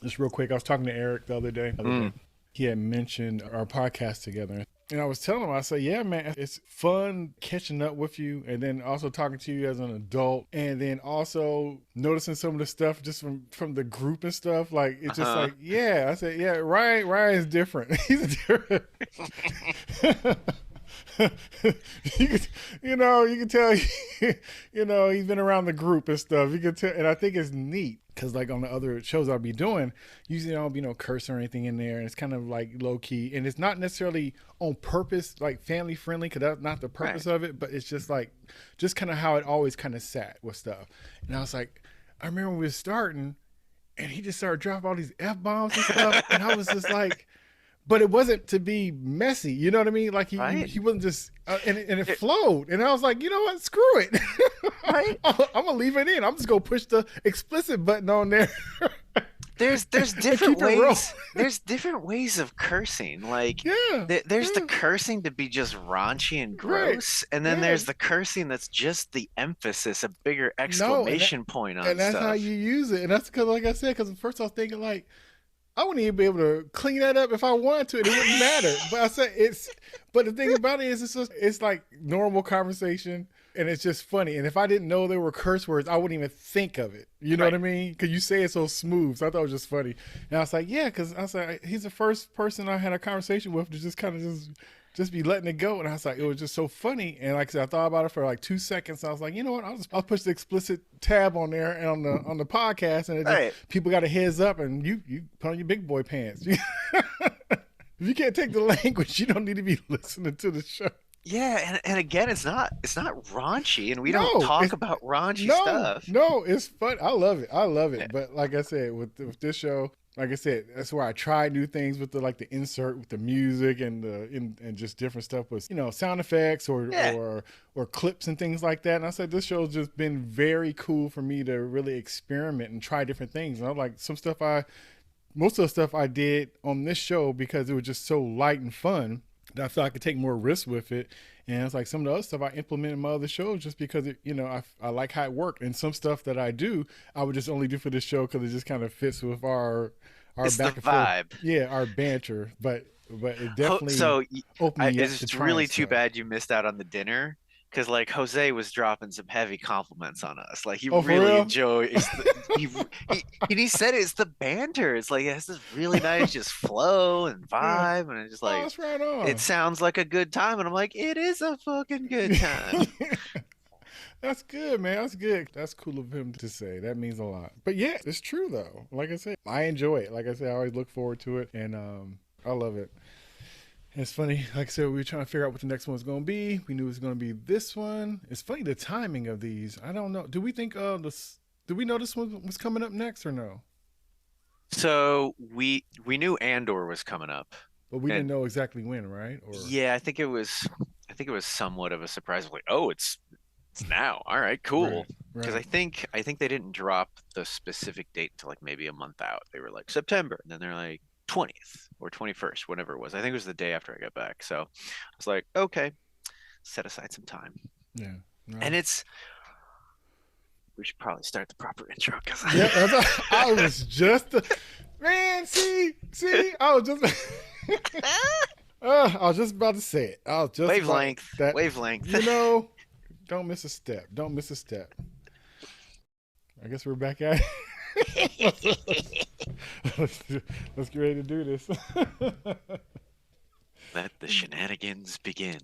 Just real quick, I was talking to Eric the other day. He had mentioned our podcast together. And I was telling him, I said, yeah, man, it's fun catching up with you and then also talking to you as an adult and then also noticing some of the stuff just from the group and stuff. Like, it's just like, yeah. I said, yeah, Ryan's different. He's different. you can tell, he's been around the group and stuff. You can tell, and I think it's neat because, like, on the other shows I'll be doing, usually there don't be no curse or anything in there, and it's kind of like low key, and it's not necessarily on purpose, like family friendly, because that's not the purpose of it. But it's just like, just kind of how it always kind of sat with stuff. And I was like, I remember when we were starting, and he just started dropping all these F-bombs and stuff, and I was just like. But it wasn't to be messy, you know what I mean? Like he wasn't just, and it flowed. And I was like, you know what? Screw it. Right? I'm gonna leave it in. I'm just gonna push the explicit button on there. There's different ways. There's different ways of cursing. Like there's the cursing to be just raunchy and gross, and then there's the cursing that's just the emphasis, a bigger exclamation point on and that's stuff. how you use it. And that's because, like I said, because at first I was thinking like. I wouldn't even be able to clean that up if I wanted to. It wouldn't matter. But I said but the thing about it is it's like normal conversation and it's just funny. And if I didn't know there were curse words, I wouldn't even think of it. You know what I mean? Because you say it so smooth. So I thought it was just funny. And I was like, yeah, because I was like, he's the first person I had a conversation with to just kind of just be letting it go. And I was like, it was just so funny. And like I said, I thought about it for like 2 seconds. I was like, you know what? I'll push the explicit tab on there and on the podcast, and it just, people got a heads up, and you put on your big boy pants. If you can't take the language, you don't need to be listening to the show. Yeah, and again, it's not raunchy, and we don't talk about raunchy stuff. No, it's fun. I love it. Yeah. But like I said, with this show. Like I said, that's where I try new things with the insert with the music and just different stuff with sound effects or clips and things like that. And I said this show's just been very cool for me to really experiment and try different things. And I'm like most of the stuff I did on this show because it was just so light and fun that I felt I could take more risks with it. And it's like some of the other stuff I implement in my other shows just because I like how it worked. And some stuff that I do, I would just only do for this show because it just kind of fits with our it's back the and vibe. Forth. Yeah, our banter. But it definitely opened me up to it's try really stuff. too bad you missed out on the dinner. Because like Jose was dropping some heavy compliments on us, like he really enjoys. He said it's the banter. It's like it has this really nice just flow and vibe, and it's just like that's right on. It sounds like a good time, and I'm like, it is a fucking good time. That's good, man. That's good. That's cool of him to say. That means a lot. But yeah, it's true though. Like I said, I enjoy it. Like I said, I always look forward to it, and I love it. It's funny, like I said, we were trying to figure out what the next one was going to be. We knew it was going to be this one. It's funny, the timing of these. I don't know. Do we think do we know this one was coming up next or no? So we knew Andor was coming up. But we didn't know exactly when, right? Or yeah, I think it was somewhat of a surprise. Like, oh, it's now. All right, cool. Because I think they didn't drop the specific date until like maybe a month out. They were like September, and then they're like 20th or 21st, whatever it was. I think it was the day after I got back. So I was like, okay, set aside some time. Yeah. Right. And we should probably start the proper intro because I was just man, see, I was just about to say it. I was just wavelength. Don't miss a step. I guess we're back at it. Let's get ready to do this. Let the shenanigans begin.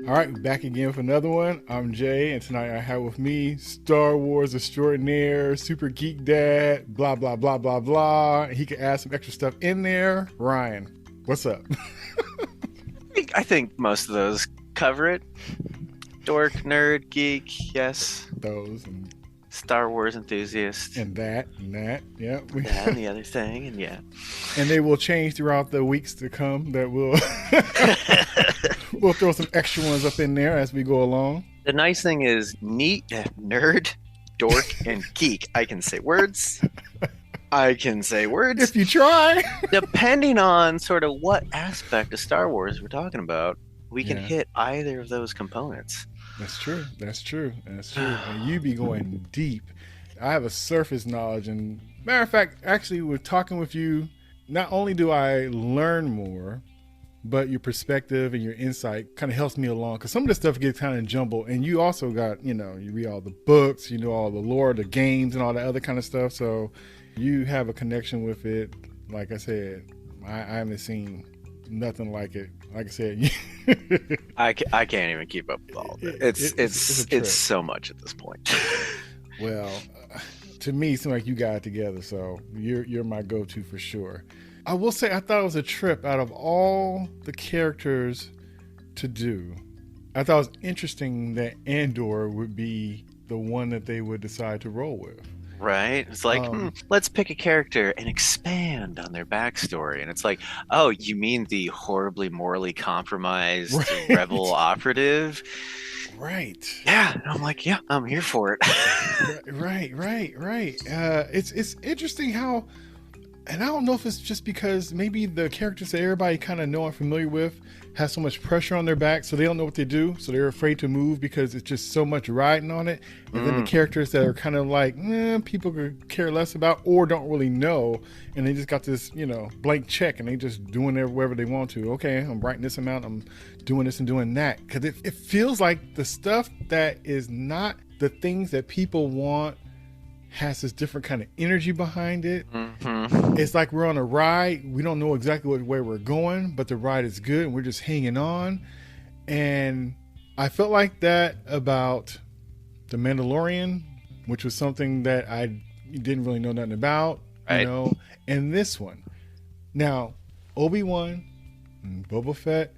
All right, back again with another one. I'm Jay, and tonight I have with me Star Wars extraordinaire, super geek dad, blah, blah, blah, blah, blah. He can add some extra stuff in there. Ryan, what's up? I think most of those cover it. Dork, nerd, geek, yes. Those. And Star Wars enthusiast. And that, yeah. That and the other thing, and yeah. And they will change throughout the weeks to come. That we'll throw some extra ones up in there as we go along. The nice thing is neat, nerd, dork, and geek. I can say words. I can say words. If you try. Depending on sort of what aspect of Star Wars we're talking about, we can hit either of those components. That's true. That's true. That's true. And you be going deep. I have a surface knowledge. And matter of fact, actually, with talking with you, not only do I learn more, but your perspective and your insight kind of helps me along, because some of the stuff gets kind of jumbled, and you also got, you read all the books, you know all the lore, the games, and all that other kind of stuff. So you have a connection with it. Like I said, I haven't seen nothing like it. Like I said, I can't even keep up with all of it. It's so much at this point. Well, to me, it seems like you got it together. So you're my go-to for sure. I will say, I thought it was a trip. Out of all the characters to do, I thought it was interesting that Andor would be the one that they would decide to roll with. Right? It's like, let's pick a character and expand on their backstory. And it's like, oh, you mean the horribly morally compromised rebel operative? Right. Yeah. And I'm like, yeah, I'm here for it. Right. It's interesting how, and I don't know if it's just because maybe the characters that everybody kind of know and familiar with have so much pressure on their back, so they don't know what they do, so they're afraid to move because it's just so much riding on it. And then the characters that are kind of like, people could care less about or don't really know, and they just got this, blank check, and they just doing it wherever they want to. Okay, I'm writing this amount, I'm doing this and doing that. Because it feels like the stuff that is not the things that people want has this different kind of energy behind it. It's like we're on a ride. We don't know exactly what way we're going, but the ride is good and we're just hanging on. And I felt like that about The Mandalorian, which was something that I didn't really know nothing about, and this one. Now, Obi-Wan and Boba Fett,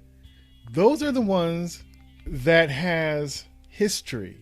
those are the ones that has history,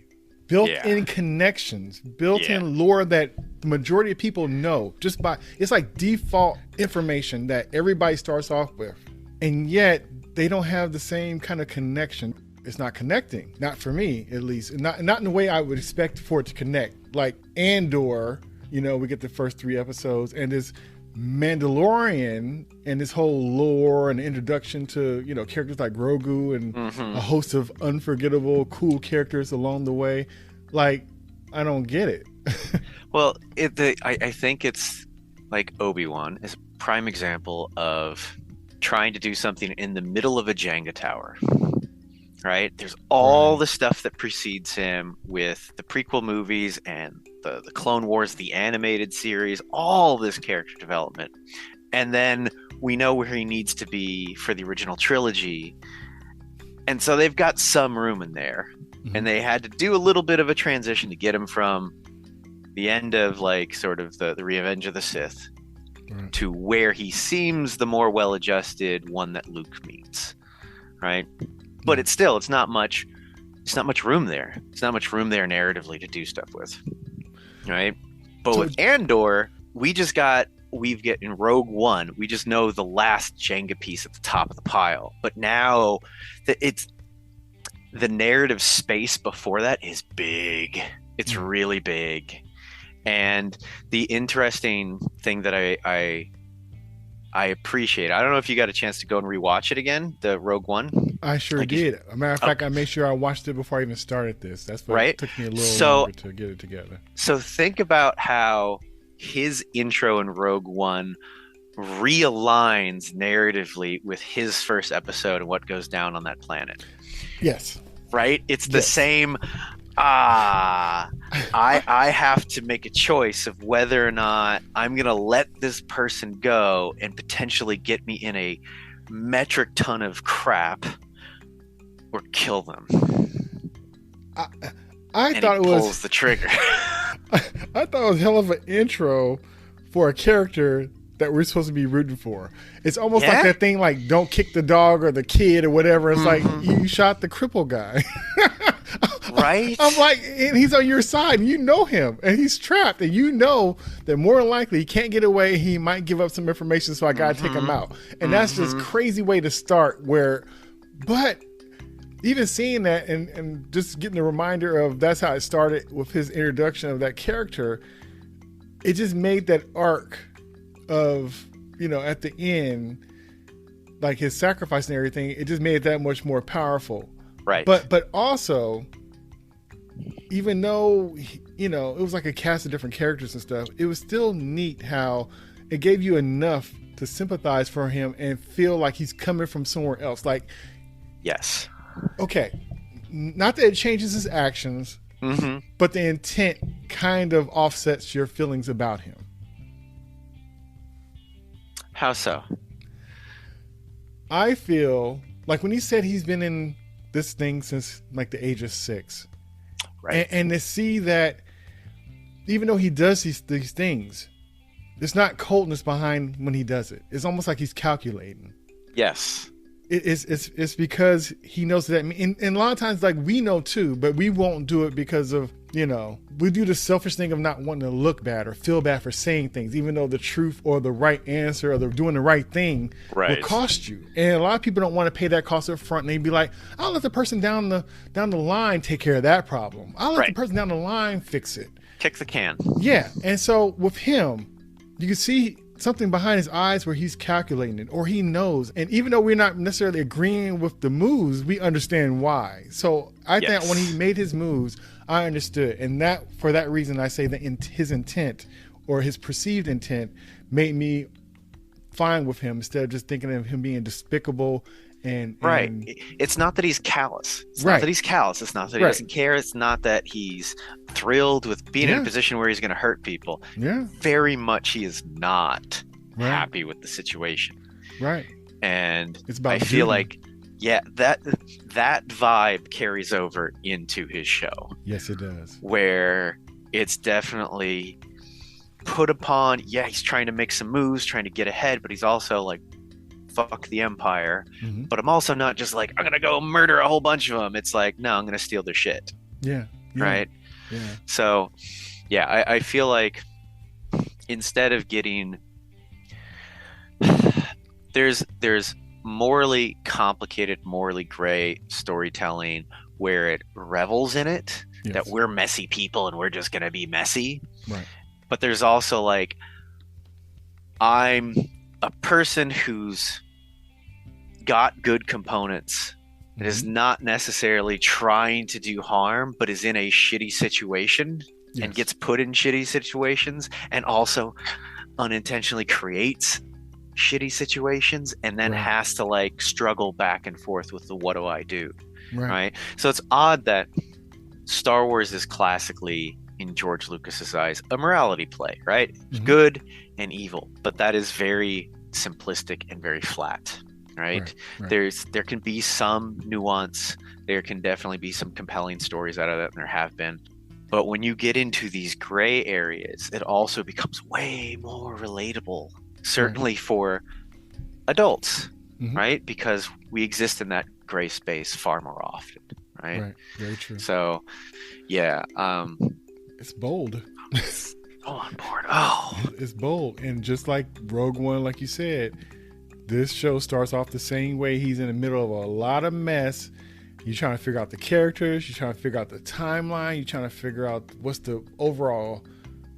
built-in connections, built-in lore that the majority of people know just by, it's like default information that everybody starts off with. And yet they don't have the same kind of connection. It's not connecting, not for me at least, not in the way I would expect for it to connect. Like Andor, we get the first 3 episodes, and this Mandalorian and this whole lore and introduction to characters like Grogu and a host of unforgettable cool characters along the way. Like, I don't get it. Well, I think it's like Obi-Wan is a prime example of trying to do something in the middle of a Jenga tower. Right? There's all the stuff that precedes him with the prequel movies and the Clone Wars, the animated series, all this character development. And then we know where he needs to be for the original trilogy. And so they've got some room in there. And they had to do a little bit of a transition to get him from the end of like sort of the Revenge of the Sith to where he seems the more well-adjusted one that Luke meets. Right? But it's not much room there. It's not much room there narratively to do stuff with. Right? But with Andor, we've get in Rogue One, we just know the last Jenga piece at the top of the pile. But now the narrative space before that is big. It's really big. And the interesting thing that I appreciate, I don't know if you got a chance to go and rewatch it again, the Rogue One. I sure did. As a matter of fact, I made sure I watched it before I even started this. That's what it took me a little longer to get it together. So think about how his intro in Rogue One realigns narratively with his first episode and what goes down on that planet. Yes. Right? It's the same. I have to make a choice of whether or not I'm going to let this person go and potentially get me in a metric ton of crap or kill them. I thought it was pulls the trigger. I thought it was hell of an intro for a character that we're supposed to be rooting for. It's almost like that thing like don't kick the dog or the kid or whatever. It's like you shot the cripple guy. Right? I'm like, and he's on your side and you know him and he's trapped and you know that more than likely he can't get away. He might give up some information, so I gotta take him out. And that's just crazy way to start but even seeing that and just getting the reminder of that's how it started with his introduction of that character, it just made that arc of, at the end, like his sacrifice and everything, it just made it that much more powerful. Right. But also, even though, it was like a cast of different characters and stuff, it was still neat how it gave you enough to sympathize for him and feel like he's coming from somewhere else. Like, yes. Okay. Not that it changes his actions, but the intent kind of offsets your feelings about him. How so? I feel like when he said he's been in this thing since like the age of 6, right? And to see that even though he does these things, there's not coldness behind when he does it. It's almost like he's calculating. Yes. It's because he knows that. And a lot of times, like, we know too, but we won't do it because of, we do the selfish thing of not wanting to look bad or feel bad for saying things, even though the truth or the right answer or the doing the right thing will cost you. And a lot of people don't want to pay that cost up front. And they'd be like, I'll let the person down the line take care of that problem. I'll let the person down the line fix it. Kick the can. Yeah. And so with him, you can see something behind his eyes where he's calculating it, or he knows. And even though we're not necessarily agreeing with the moves, we understand why. So I think when he made his moves, I understood. And that, for that reason, I say that his intent or his perceived intent made me fine with him instead of just thinking of him being despicable. And it's not that he's callous. It's not that he's callous. It's not that he doesn't care. It's not that he's thrilled with being in a position where he's going to hurt people. Yeah. Very much he is not happy with the situation. Right. And it's about I feel like, that vibe carries over into his show. Yes, it does. Where it's definitely put upon, he's trying to make some moves, trying to get ahead, but he's also like, fuck the Empire. But I'm also not just like, I'm gonna go murder a whole bunch of them. It's like, no, I'm gonna steal their shit. Right. So I feel like instead of getting there's morally complicated, morally gray storytelling where it revels in it, that we're messy people and we're just gonna be messy, but there's also like, I'm a person who's got good components and is not necessarily trying to do harm, but is in a shitty situation and gets put in shitty situations and also unintentionally creates shitty situations and then has to like struggle back and forth with the what do I do, right? So it's odd that Star Wars is classically, in George Lucas's eyes, a morality play, right? Good and evil, but that is very simplistic and very flat, right? There can be some nuance, there can definitely be some compelling stories out of that, and there have been, but when you get into these gray areas, it also becomes way more relatable, certainly for adults, right? Because we exist in that gray space far more often, right? Very true. So it's bold. Oh, on board. It's bold. And just like Rogue One, like you said, this show starts off the same way. He's in the middle of a lot of mess. You're trying to figure out the characters. You're trying to figure out the timeline. You're trying to figure out what's the overall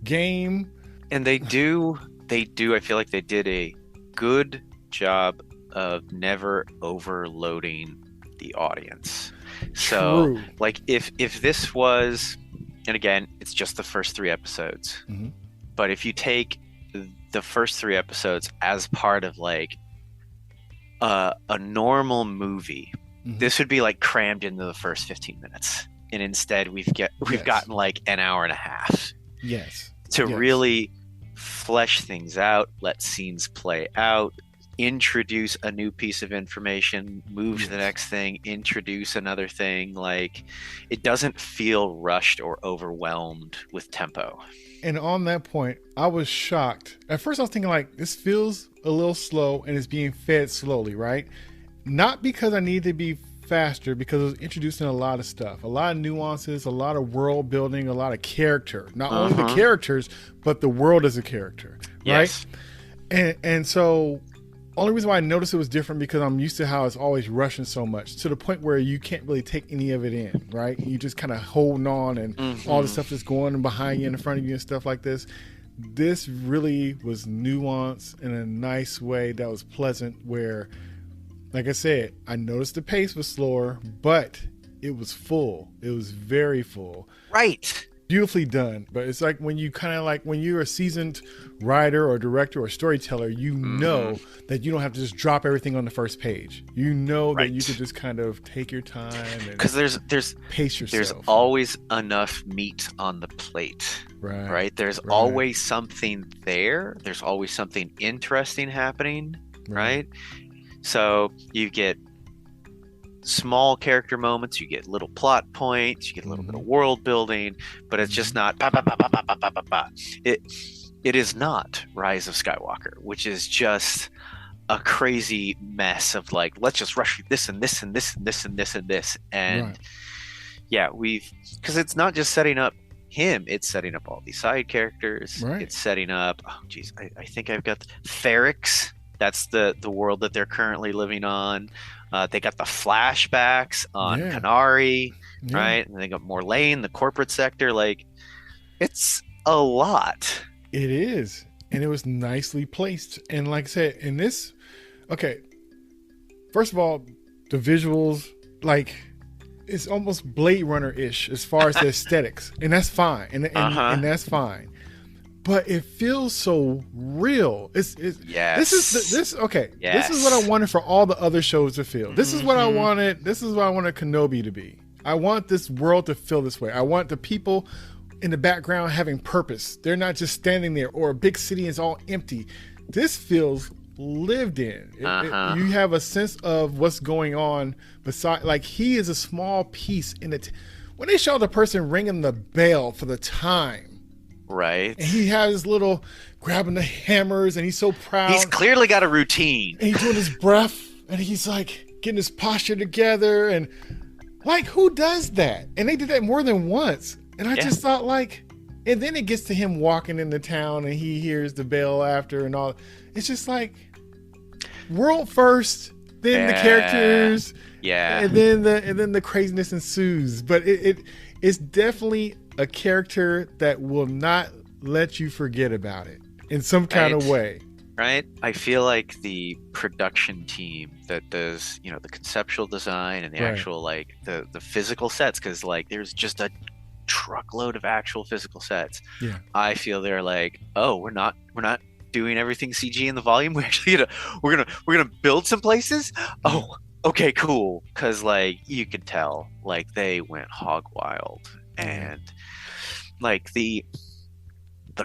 game. And they do, I feel like they did a good job of never overloading the audience. So, like, if this was... And again, it's just the first 3 episodes. But if you take the first 3 episodes as part of like a normal movie, this would be like crammed into the first 15 minutes. And instead we've gotten like an hour and a half. To really flesh things out, let scenes play out, introduce a new piece of information, move to the next thing, introduce another thing. Like, it doesn't feel rushed or overwhelmed with tempo. And on that point, I was shocked. At first I was thinking like, this feels a little slow and it's being fed slowly, right? Not because I need to be faster, because it was introducing a lot of stuff, a lot of nuances, a lot of world building, a lot of character. Not only the characters, but the world as a character, right? And so only reason why I noticed it was different because I'm used to how it's always rushing so much to the point where you can't really take any of it in, right? You just kind of holding on and all the stuff that's going behind you and in front of you and stuff like this. this really was nuanced in a nice way that was pleasant, where, like I said, I noticed the pace was slower, but it was full. It was very full. Right. Beautifully done. But it's like when you kind of like when you're a seasoned writer or director or storyteller, you know that you don't have to just drop everything on the first page. You know that you can just kind of take your time and because there's pace yourself. There's always enough meat on the plate. Right. There's always something there. There's always something interesting happening. Right. So you get small character moments, you get little plot points, you get a little bit of world building, but it's just not it is not Rise of Skywalker, which is just a crazy mess of like, let's just rush this and this and this and this and this and this. And because it's not just setting up him, it's setting up all these side characters. It's setting up, I think I've got Ferrix. That's the world that they're currently living on. They got the flashbacks on Canary, right? And they got Morlane, the corporate sector. Like, it's a lot. It is. And it was nicely placed. And like I said, in this, first of all, the visuals, like, it's almost Blade Runner-ish as far as the aesthetics. And that's fine. And that's fine. But it feels so real. This is what I wanted for all the other shows to feel. This is what I wanted. This is what I wanted Kenobi to be. I want this world to feel this way. I want the people in the background having purpose. They're not just standing there, or a big city is all empty. This feels lived in. You have a sense of what's going on beside. Like, he is a small piece in it. When they show the person ringing the bell for the time. Right. And he has his little grabbing the hammers, and he's so proud. He's clearly got a routine. And he's doing his breath, and he's like getting his posture together. And like, who does that? And they did that more than once. And I just thought, like, and then it gets to him walking into town, and he hears the bell after and all. It's just like world first, then the characters, and then the craziness ensues. But it's definitely a character that will not let you forget about it in some kind of way. Right. I feel like the production team that does, the conceptual design and the actual, like, the physical sets, because, like, there's just a truckload of actual physical sets. Yeah. I feel they're like, oh, we're not doing everything CG in the volume. We're actually we're gonna build some places. Oh, okay, cool. Because, like, you could tell, like, they went hog wild. And like the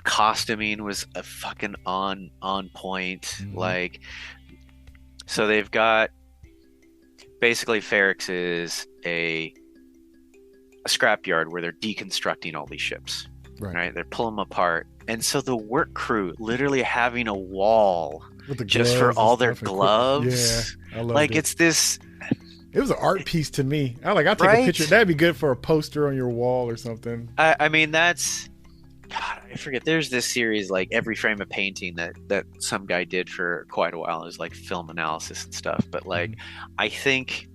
costuming was a fucking on point. Like, so they've got basically Ferrix is a scrapyard where they're deconstructing all these ships. Right? They're pulling them apart, and so the work crew literally having a wall just for all their gloves. I love it. It's this. It was an art piece to me. I'll take a picture. That'd be good for a poster on your wall or something. I mean, that's, God, I forget. There's this series, like, Every Frame of Painting, that some guy did for quite a while. It was like film analysis and stuff. But, like, I think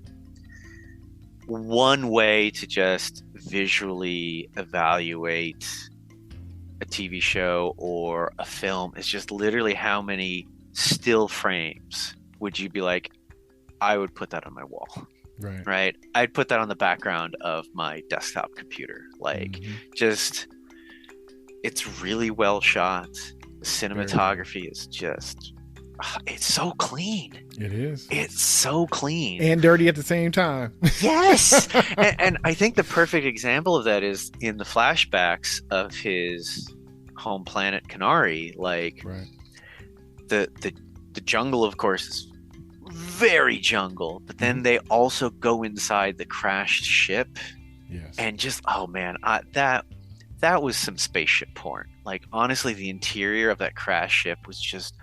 one way to just visually evaluate a TV show or a film is just literally how many still frames would you be like, I would put that on my wall. Right. I'd put that on the background of my desktop computer. Like, just, it's really well shot. The cinematography is just, it's so clean. It is. It's so clean. And dirty at the same time. Yes. and I think the perfect example of that is in the flashbacks of his home planet, Canary. Like, the jungle, of course, is very jungle, but then they also go inside the crashed ship. And just, oh man, that was some spaceship porn. Like, honestly, the interior of that crashed ship was just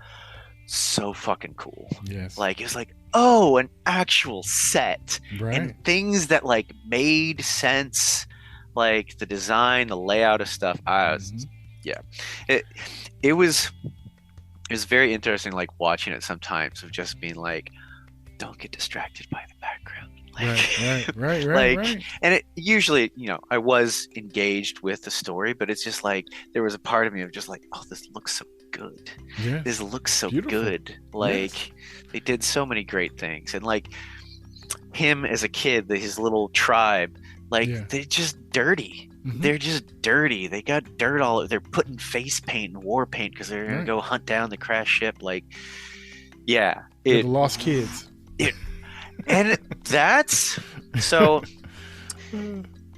so fucking cool. Like, it was like, oh, an actual set. And things that, like, made sense, like the design, the layout of stuff. It was very interesting, like, watching it sometimes, of just being like, don't get distracted by the background. Like, and it usually, I was engaged with the story, but it's just like there was a part of me of just like, oh, this looks so good. Yeah. This looks so Beautiful. good. Like, they did so many great things. And like him as a kid, his little tribe, like they're just dirty. Mm-hmm. They're just dirty. They got dirt all. They're putting face paint and war paint because they're gonna go hunt down the crashed ship. Like, yeah, the lost kids. And that's so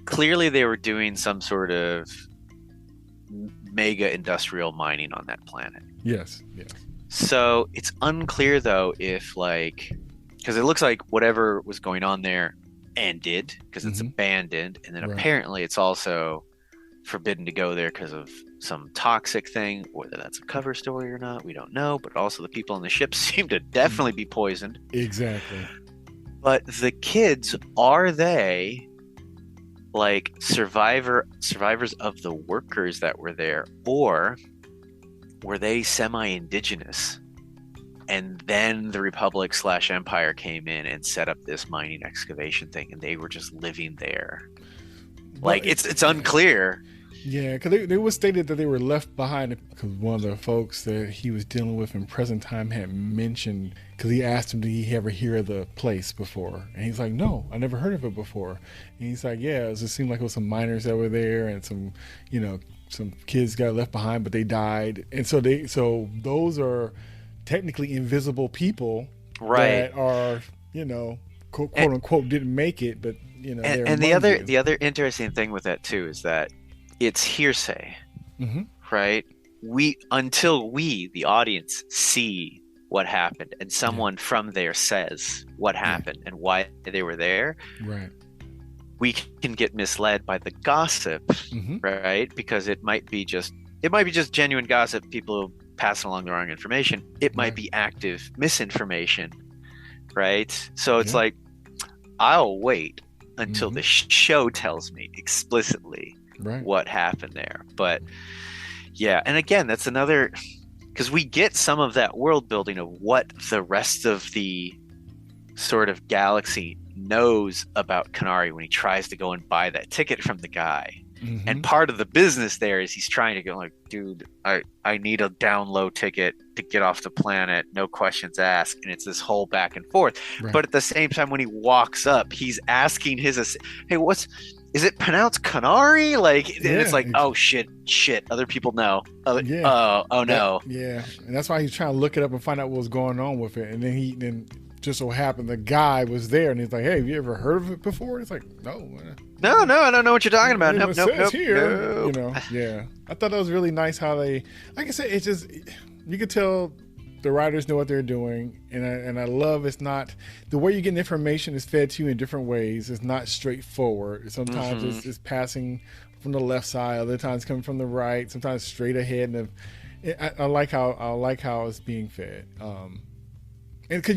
clearly they were doing some sort of mega industrial mining on that planet. Yes. So it's unclear though if because it looks like whatever was going on there ended because it's abandoned, and then apparently it's also forbidden to go there because of some toxic thing. Whether that's a cover story or not, we don't know. But also the people on the ship seem to definitely be poisoned. Exactly. But the kids, are they like survivors of the workers that were there, or were they semi-indigenous? And then the Republic / Empire came in and set up this mining excavation thing, and they were just living there. Like, it's unclear. Yeah, because they was stated that they were left behind because one of the folks that he was dealing with in present time had mentioned, because he asked him, did he ever hear of the place before? And he's like, no, I never heard of it before. And he's like, yeah, it just seemed like it was some miners that were there, and some, some kids got left behind, but they died. And so those are technically invisible people that are, quote unquote, didn't make it, but and the other interesting thing with that too is that it's hearsay, right? Until we, the audience, see what happened, and someone from there says what happened and why they were there. Right. We can get misled by the gossip, right? Because it might be just genuine gossip, people passing along the wrong information. It might be active misinformation, right? So it's like, I'll wait until the show tells me explicitly what happened there. But yeah, and again, that's another, because we get some of that world building of what the rest of the sort of galaxy knows about Kenari when he tries to go and buy that ticket from the guy. And part of the business there is he's trying to go like, dude, I need a down low ticket to get off the planet, no questions asked. And it's this whole back and forth. But at the same time, when he walks up, he's asking hey, is it pronounced Kenari? Like, and it's like, oh shit, other people know. Oh no. Yeah, and that's why he's trying to look it up and find out what was going on with it. And then just so happened the guy was there, and he's like, hey, have you ever heard of it before? And it's like, no, I don't know what you're talking about. Nope. Yeah, I thought that was really nice how they, like I said, it's just, you could tell the writers know what they're doing, and I love, it's not, the way you get information is fed to you in different ways. It's not straightforward. Sometimes it's passing from the left side, other times coming from the right, sometimes straight ahead, and I like how it's being fed. And because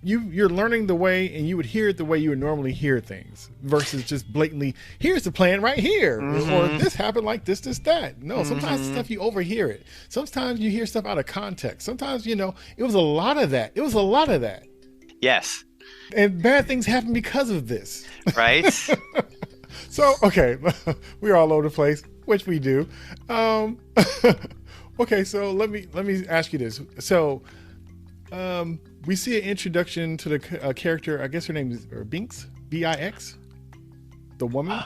you're learning the way, and you would hear it the way you would normally hear things, versus just blatantly, here's the plan right here, or this happened like this, that. No, sometimes stuff you overhear it. Sometimes you hear stuff out of context. Sometimes, it was a lot of that. Yes. And bad things happen because of this. Right. So, okay, we're all over the place, which we do. Okay, so let me ask you this. So, we see an introduction to the character. I guess her name is Binks, Bix, the woman,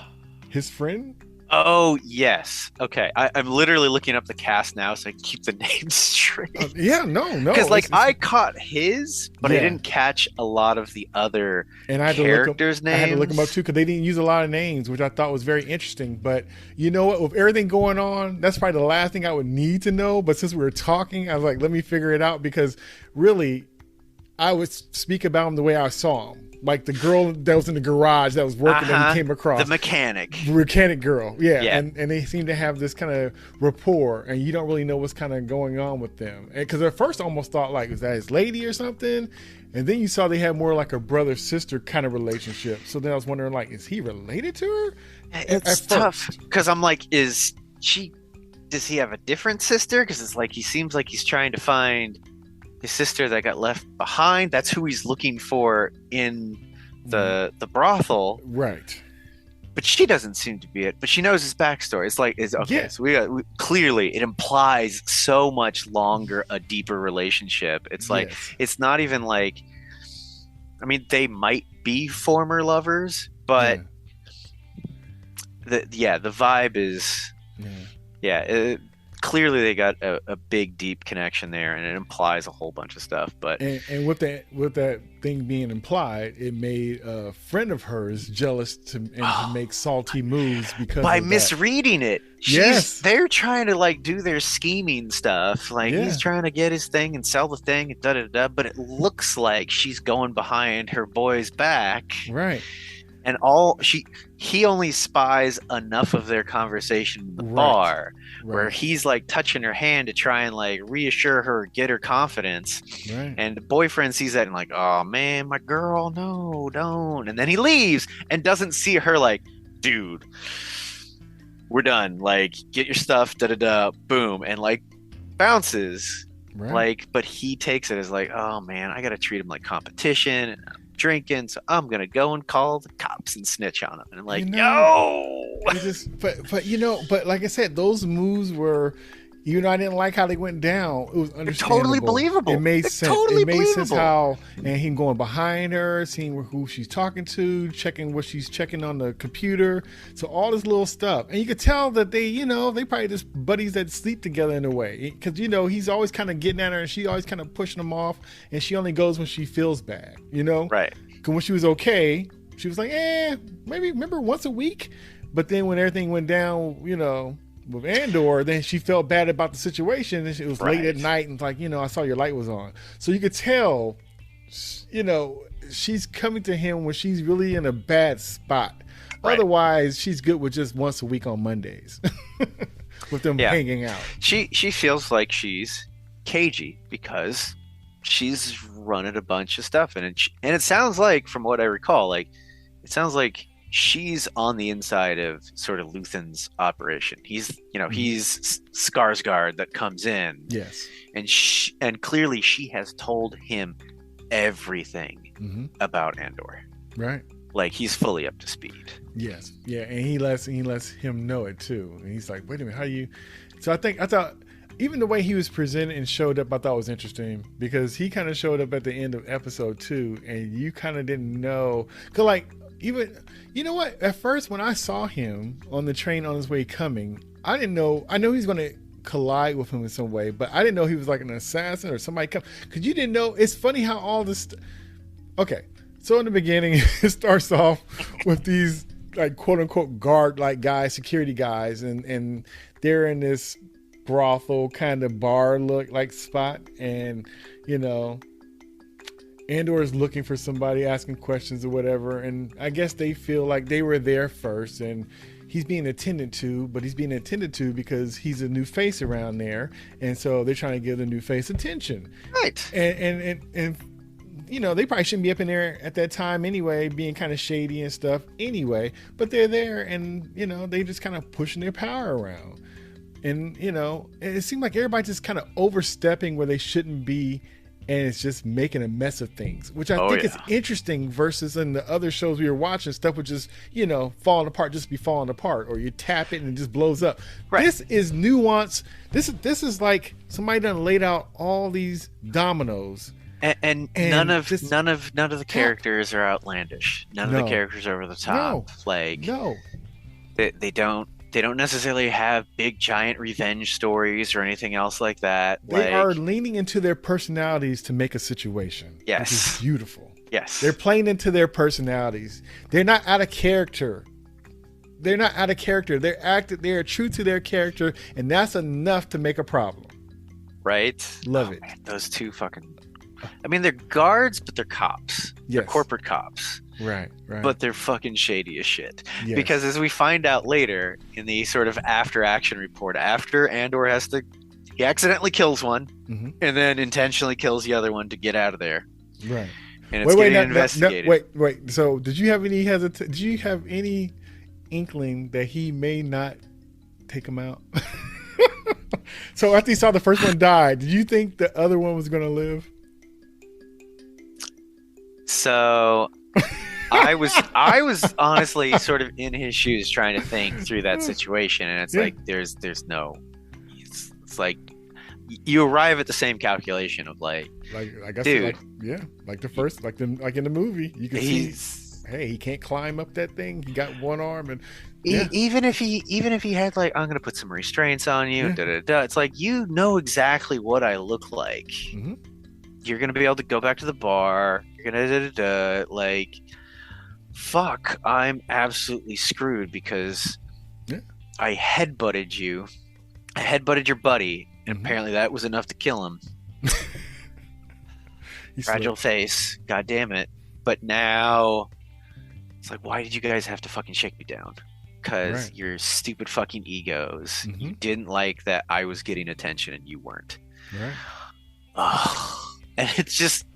his friend. Oh yes. Okay, I'm literally looking up the cast now so I can keep the names straight. No. Because I caught his, but I didn't catch a lot of the other characters' names. I had to look them up too because they didn't use a lot of names, which I thought was very interesting. But you know what? With everything going on, that's probably the last thing I would need to know. But since we were talking, I was like, let me figure it out, because really, I would speak about him the way I saw him. Like the girl that was in the garage that was working that he came across. The mechanic girl. Yeah. And they seem to have this kind of rapport, and you don't really know what's kind of going on with them. Because at first I almost thought, like, is that his lady or something? And then you saw they had more like a brother-sister kind of relationship. So then I was wondering, like, is he related to her? It's tough because I'm like, does he have a different sister? Because it's like he seems like he's trying to find his sister that got left behind. That's who he's looking for in the brothel. Right. But she doesn't seem to be it. But she knows his backstory. It's like, okay. Yeah. So clearly it implies so much longer, a deeper relationship. It's like, it's not even like, I mean, they might be former lovers, but the vibe is, clearly they got a big, deep connection there, and it implies a whole bunch of stuff. But and with that thing being implied, it made a friend of hers jealous to make salty moves because by misreading it. They're trying to like do their scheming stuff. Like he's trying to get his thing and sell the thing and but it looks like she's going behind her boy's back. Right. And he only spies enough of their conversation in the bar where he's like touching her hand to try and like reassure her, get her confidence. Right. And the boyfriend sees that and like, oh man, my girl, no, don't. And then he leaves and doesn't see her like, dude, we're done. Like, get your stuff, boom, and like bounces. Right. Like, but he takes it as like, oh man, I gotta treat him like competition. And drinking, so I'm gonna go and call the cops and snitch on him. And I'm like, but like I said, those moves were, I didn't like how they went down. It was understandable. Totally believable. It made sense. It made sense how, and him going behind her, seeing who she's talking to, checking what she's checking on the computer. So all this little stuff, and you could tell that they probably just buddies that sleep together in a way. Because he's always kind of getting at her, and she always kind of pushing him off, and she only goes when she feels bad. Right. Because when she was okay, she was like, maybe remember once a week. But then when everything went down, with Andor, then she felt bad about the situation, and it was late at night, and like, I saw your light was on. So you could tell, she's coming to him when she's really in a bad spot. Right. Otherwise, she's good with just once a week on Mondays with them hanging out. She feels like she's cagey because she's running a bunch of stuff, and it sounds like, from what I recall, like it sounds like she's on the inside of sort of Luthen's operation. He's he's Skarsgård that comes in. Yes. And clearly she has told him everything about Andor. Right. Like he's fully up to speed. Yes. Yeah, and he lets him know it too. And he's like, "Wait a minute, how you?" So I thought even the way he was presented and showed up, I thought was interesting, because he kind of showed up at the end of episode 2, and you kind of didn't know, cause like, even, you know what? At first, when I saw him on the train on his way coming, I didn't know. I know he's going to collide with him in some way, but I didn't know he was like an assassin or somebody come. Because you didn't know. It's funny how all this. Okay, so in the beginning, it starts off with these like quote unquote guard like guys, security guys, and they're in this brothel kind of bar look like spot, and Andor is looking for somebody, asking questions or whatever, and I guess they feel like they were there first, and he's being attended to, but he's being attended to because he's a new face around there, and so they're trying to give the new face attention. Right. And they probably shouldn't be up in there at that time anyway, being kind of shady and stuff anyway, but they're there, and they just kind of pushing their power around, and it seemed like everybody just kind of overstepping where they shouldn't be. And it's just making a mess of things, which I think is interesting versus in the other shows we were watching, stuff would just, falling apart, just be falling apart, or you tap it and it just blows up. Right. This is nuance. This is like somebody done laid out all these dominoes. And none of the characters are outlandish. None of the characters are over the top. They don't necessarily have big giant revenge stories or anything else like that. They are leaning into their personalities to make a situation. Yes. Which is beautiful. Yes. They're playing into their personalities. They're not out of character. They are true to their character, and that's enough to make a problem. Right? Love it. Man, those two they're guards, but they're cops. Yes. They're corporate cops. Right. But they're fucking shady as shit. Yes. Because as we find out later in the sort of after action report, after Andor he accidentally kills one, and then intentionally kills the other one to get out of there. Right. And it's getting investigated. Wait. So did you have any inkling that he may not take him out? So after you saw the first one die, did you think the other one was going to live? So I I was honestly sort of in his shoes trying to think through that situation, and it's like there's no, it's like you arrive at the same calculation of like I guess dude, like the first like in the movie you can see, hey, he can't climb up that thing. He got one arm, and even if he had like, I'm gonna put some restraints on you, it's like, you know exactly what I look like. Mm-hmm. You're gonna be able to go back to the bar. You're gonna like, fuck, I'm absolutely screwed because I headbutted you. I headbutted your buddy, and apparently that was enough to kill him. Fragile face, god damn it. But now it's like, why did you guys have to fucking shake me down? Because your stupid fucking egos. You didn't like that I was getting attention and you weren't. Right. Oh, and it's just,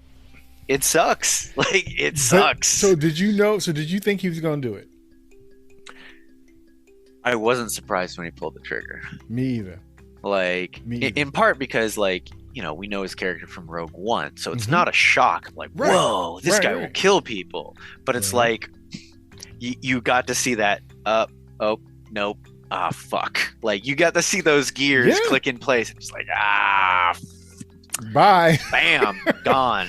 it sucks. Like, it sucks. So did you think he was gonna do it? I wasn't surprised when he pulled the trigger. Me either. Like, in part because, like, you know, we know his character from Rogue One, so it's not a shock. Like, whoa, this guy will kill people. But it's like, you got to see that. Oh, nope. Ah, fuck. Like, you got to see those gears click in place. And just like, bye. Bam, gone.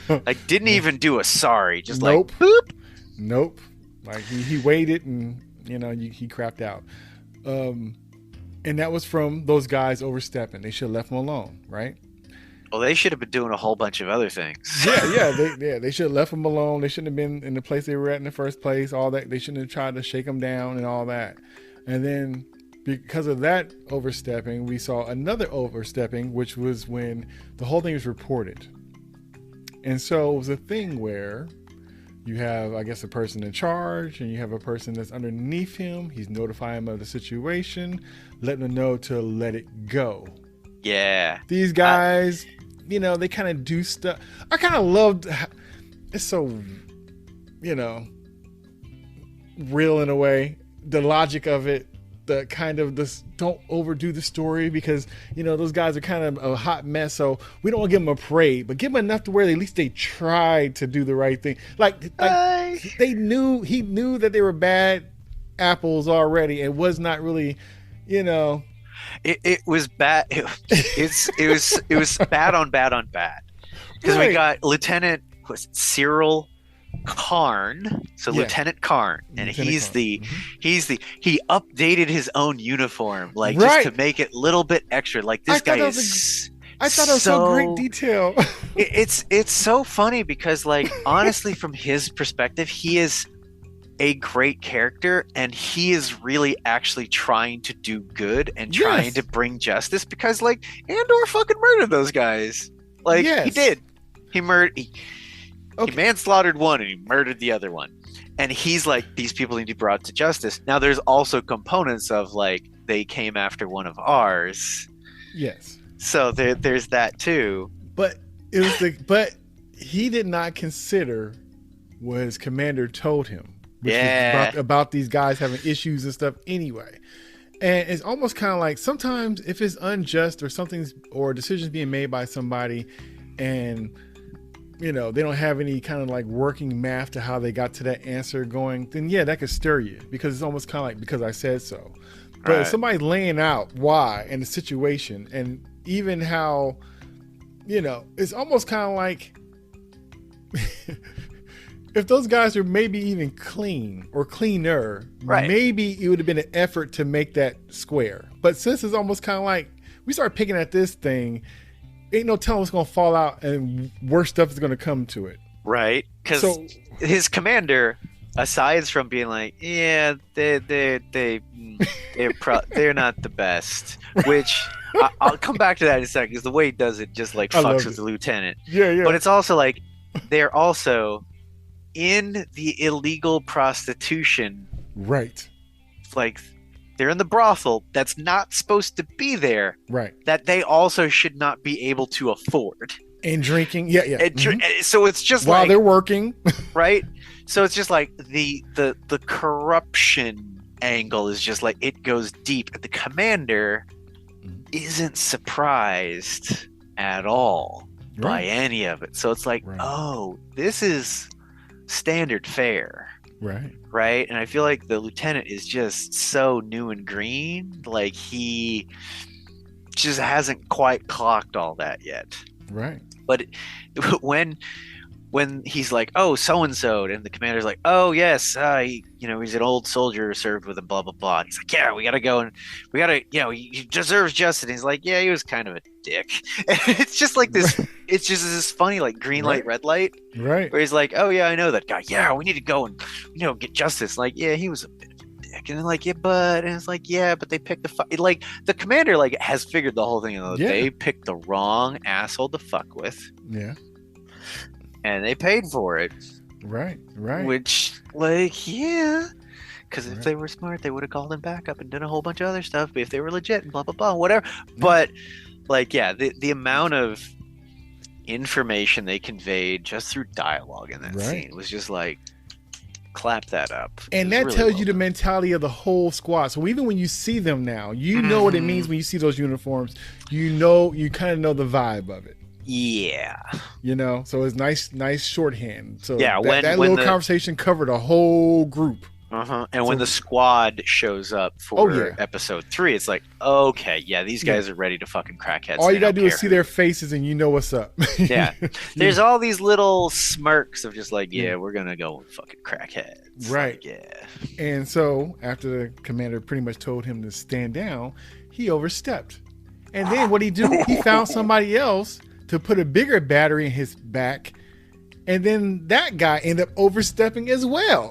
Like, didn't even do a sorry. Just like, boop. Nope. Like, he waited and, you know, he crapped out. And that was from those guys overstepping. They should have left him alone, right? Well, they should have been doing a whole bunch of other things. They should have left him alone. They shouldn't have been in the place they were at in the first place. All that, they shouldn't have tried to shake him down and all that. And then because of that overstepping, we saw another overstepping, which was when the whole thing was reported. And so it was a thing where you have, I guess, a person in charge, and you have a person that's underneath him. He's notifying him of the situation, letting them know to let it go. Yeah. These guys, you know, they kind of do stuff. I kind of loved, it's so, you know, real in a way. The logic of it, the kind of this, don't overdo the story because, you know, those guys are kind of a hot mess. So we don't want to give them a parade, but give them enough to where at least they tried to do the right thing. Like he knew that they were bad apples already. It was not really, you know. It was bad. It was bad on bad on bad. Because we got Lieutenant Cyril Karn, Lieutenant Karn, and he updated his own uniform, like just to make it a little bit extra. Like, this guy is. I thought it was so great detail. It's so funny because, like, honestly, from his perspective, he is a great character, and he is really actually trying to do good and trying to bring justice, because, like, Andor fucking murdered those guys. Like, he did. He manslaughtered one and he murdered the other one. And he's like, these people need to be brought to justice. Now, there's also components of, like, they came after one of ours. Yes. So there's that too. But it was but he did not consider what his commander told him. Which was about these guys having issues and stuff anyway. And it's almost kind of like, sometimes if it's unjust or decisions being made by somebody, and, you know, they don't have any kind of like working math to how they got to that answer going, then that could stir you, because it's almost kind of like, because I said so. But if somebody's laying out why and the situation, and even how, you know, it's almost kind of like if those guys are maybe even clean or cleaner, maybe it would have been an effort to make that square. But since it's almost kind of like we start picking at this thing, ain't no telling what's going to fall out and worse stuff is going to come to it. Right. Because his commander, aside from being like, they're not the best, which I'll come back to that in a second, because the way he does it just like fucks with the lieutenant. Yeah. But it's also like, they're also in the illegal prostitution. Right. Like, they're in the brothel that's not supposed to be there. Right. That they also should not be able to afford. And drinking. Yeah. So it's just while they're working. Right. So it's just like the corruption angle is just like, it goes deep. The commander isn't surprised at all by any of it. So it's like, oh, this is standard fare. Right. And I feel like the lieutenant is just so new and green. Like he just hasn't quite clocked all that yet. Right. But when he's like, oh, so-and-so, and the commander's like, oh, yes, he's an old soldier served with a blah, blah, blah. And he's like, yeah, we got to go and we got to, he deserves justice. And he's like, yeah, he was kind of a dick. And it's just like this, it's just this funny, like green light, red light. Right. Where he's like, oh, yeah, I know that guy. Yeah, we need to go and, get justice. Like, yeah, he was a bit of a dick. And then like, yeah, and it's like, yeah, but they picked like the commander, like, has figured the whole thing out. Yeah. They picked the wrong asshole to fuck with. Yeah. And they paid for it. Right. Which, like, yeah. Because if they were smart, they would have called him back up and done a whole bunch of other stuff. But if they were legit and blah, blah, blah, whatever. Yeah. But, like, yeah, the amount of information they conveyed just through dialogue in that scene was just like, clap that up. And that really tells you the mentality of the whole squad. So even when you see them now, you know what it means when you see those uniforms. You kind of know the vibe of it. Yeah. So it's nice shorthand. So yeah, that little conversation covered a whole group. And when the squad shows up for episode 3, it's like, okay, yeah, these guys are ready to fucking crackheads. All you gotta do is see their faces and you know what's up. Yeah. There's all these little smirks of just like, yeah, we're gonna go with fucking crackheads. Right. Like, yeah. And so after the commander pretty much told him to stand down, he overstepped. And then what he do? He found somebody else to put a bigger battery in his back, and then that guy ended up overstepping as well.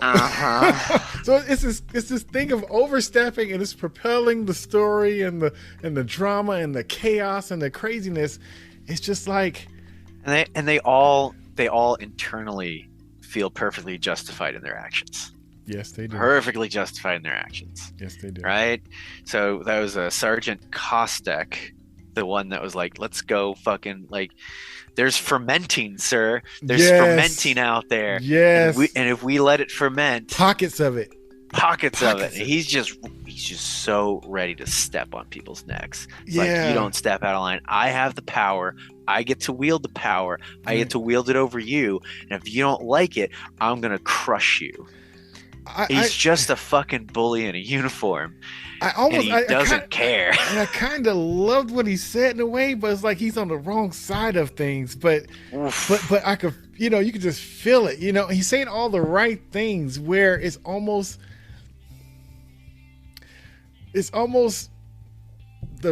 So it's this thing of overstepping, and it's propelling the story and the drama and the chaos and the craziness. It's just like, and they all internally feel perfectly justified in their actions. Yes, they do. Perfectly justified in their actions. Yes, they do. Right. So that was Sergeant Kostek. The one that was like, let's go fucking, like, there's fermenting, sir. There's fermenting out there. Yes. And if we let it ferment. Pockets of it. And he's just so ready to step on people's necks. It's like, you don't step out of line. I have the power. I get to wield the power. I get to wield it over you. And if you don't like it, I'm going to crush you. He's just a fucking bully in a uniform. He doesn't care. And I kind of loved what he said in a way, but it's like he's on the wrong side of things. But I could, you could just feel it. He's saying all the right things where it's almost the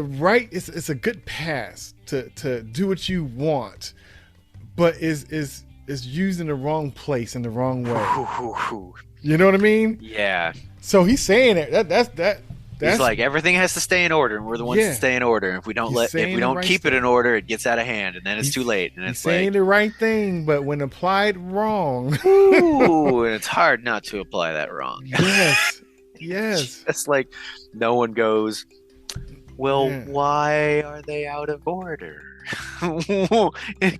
right. It's a good pass to do what you want, but is used in the wrong place in the wrong way. You know what I mean? Yeah. So he's saying it. That's he's like, everything has to stay in order, and we're the ones to stay in order. If we don't keep it in order, it gets out of hand, and then it's too late. And it's saying the right thing, but when applied wrong, ooh, and it's hard not to apply that wrong. Yes. It's like no one goes, well, why are they out of order?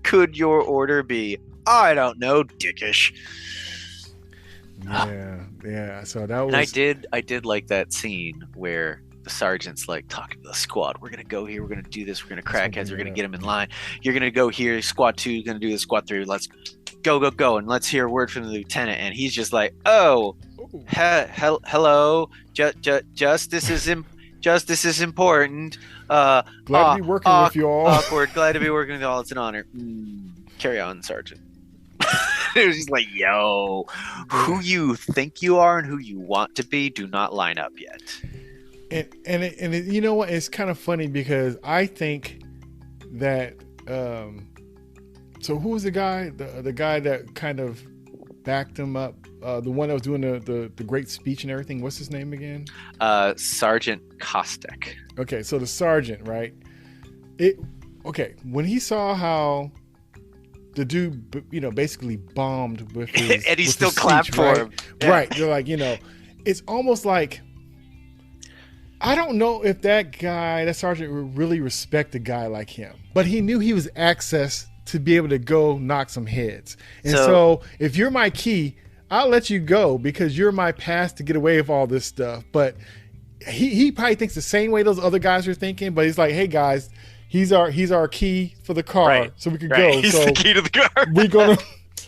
Could your order be, I don't know, dickish? Yeah. So that was. And I did like that scene where the sergeant's like talking to the squad. We're gonna go here. We're gonna do this. We're gonna crack heads. We're gonna get them in line. You're gonna go here. Squad 2 is gonna do this. Squad 3. Let's go, and let's hear a word from the lieutenant. And he's just like, oh, hello, justice is important. Glad to be working with you all. Awkward. Glad to be working with you all. It's an honor. Carry on, Sergeant. It was just like, yo, who you think you are and who you want to be do not line up yet. And you know what? It's kind of funny because I think that so who was the guy? The guy that kind of backed him up, the one that was doing the great speech and everything. What's his name again? Sergeant Kostek. Okay, so the sergeant, right? When he saw how the dude, basically bombed with his and he with still his clapped speech, for right? him. Yeah. Right. They're like, it's almost like, I don't know if that sergeant would really respect a guy like him, but he knew he was access to be able to go knock some heads. And so if you're my key, I'll let you go because you're my pass to get away with all this stuff. But he probably thinks the same way those other guys are thinking, but he's like, hey guys, he's our key for the car, so we can go. He's so the key to the car.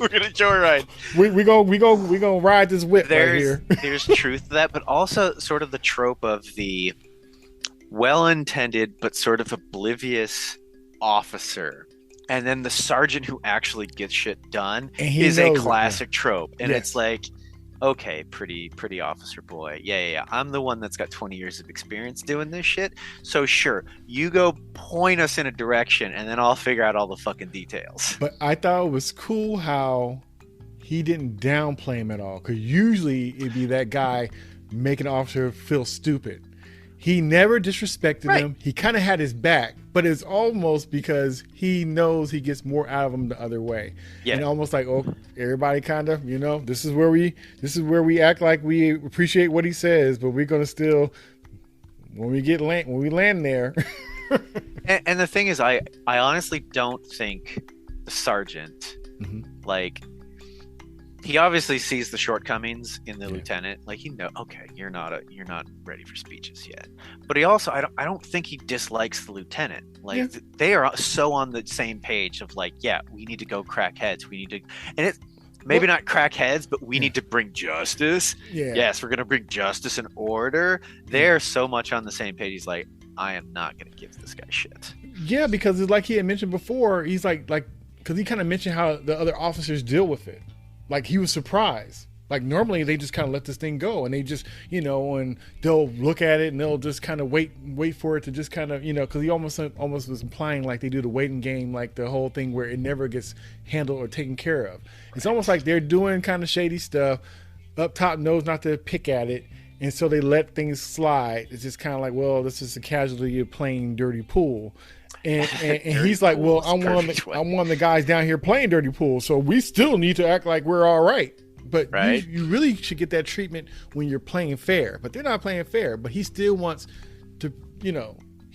We're gonna joyride. We gonna ride this whip right here. There's truth to that, but also sort of the trope of the well-intended but sort of oblivious officer, and then the sergeant who actually gets shit done is a classic trope. And it's like, okay, pretty officer boy. Yeah. I'm the one that's got 20 years of experience doing this shit. So sure, you go point us in a direction, and then I'll figure out all the fucking details. But I thought it was cool how he didn't downplay him at all. Because usually it'd be that guy making an officer feel stupid. He never disrespected him. He kind of had his back, but it's almost because he knows he gets more out of him the other way. Yeah. And almost like, oh, everybody kind of, this is where we act like we appreciate what he says, but we're gonna still when we land there. and the thing is, I honestly don't think the sergeant he obviously sees the shortcomings in the lieutenant. Like, okay, you're not ready for speeches yet. But he also, I don't think he dislikes the lieutenant. Like, they are so on the same page of like, yeah, we need to go crack heads. We need to, and it's maybe not crack heads, but we need to bring justice. Yeah. Yes, we're gonna bring justice and order. They're so much on the same page. He's like, I am not gonna give this guy shit. Yeah, because it's like he had mentioned before. He's like, because he kind of mentioned how the other officers deal with it. Like, he was surprised. Like, normally they just kind of let this thing go, and they just, and they'll look at it and they'll just kind of wait for it to just kind of, because he almost was implying like they do the waiting game, like the whole thing where it never gets handled or taken care of. It's almost like they're doing kind of shady stuff. Up top knows not to pick at it, and so they let things slide. It's just kind of like, well, this is a casualty of playing dirty pool. And he's like, well, I'm one of the guys down here playing dirty pool, so we still need to act like we're all right. But you really should get that treatment when you're playing fair. But they're not playing fair. But he still wants to, he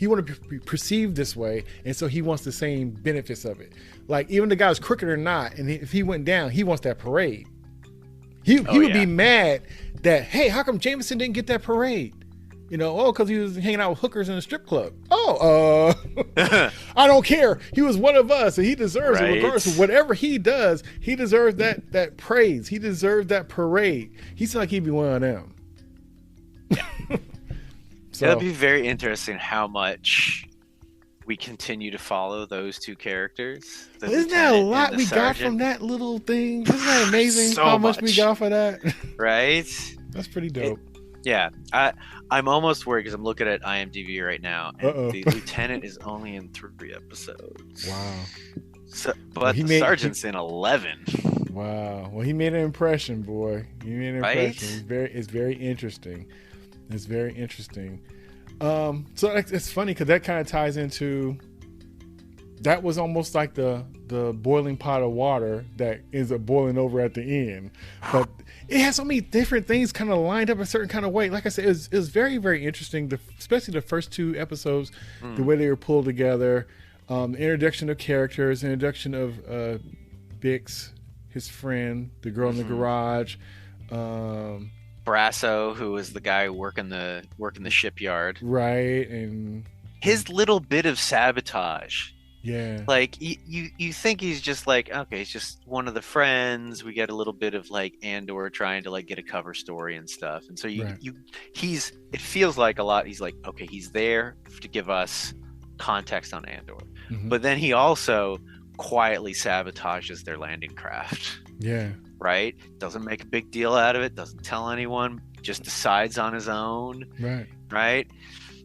wants to be perceived this way, and so he wants the same benefits of it. Like, even the guy's crooked or not, and if he went down, he wants that parade. He would be mad that, hey, how come Jameson didn't get that parade? Because he was hanging out with hookers in a strip club. I don't care. He was one of us, and he deserves it. Regardless of whatever he does, he deserves that praise. He deserves that parade. He seems like he'd be one of them. Yeah. So it'll be very interesting how much we continue to follow those two characters. Isn't that a lot we got from that little thing? Isn't that amazing how much we got for that? Right? That's pretty dope. Yeah, I'm almost worried because I'm looking at IMDb right now, and the lieutenant is only in 3 episodes. Wow. So, but the sergeant's in 11. Wow. Well, he made an impression, boy. He made an impression. It's very interesting. It's very interesting. So it's funny because that kind of ties into. That was almost like the boiling pot of water that ends up boiling over at the end, but it has so many different things kind of lined up a certain kind of way. Like I said, it was very, very interesting, especially the first 2 episodes, the way they were pulled together, the introduction of characters, introduction of Bix, his friend, the girl in the garage, Brasso, who was the guy working the shipyard, right, and his little bit of sabotage. Yeah. Like, you think he's just like, okay, he's just one of the friends. We get a little bit of like Andor trying to like get a cover story and stuff. And so it feels like a lot. He's like, okay, he's there to give us context on Andor. Mm-hmm. But then he also quietly sabotages their landing craft. Yeah. Right? Doesn't make a big deal out of it. Doesn't tell anyone. Just decides on his own. Right. Right?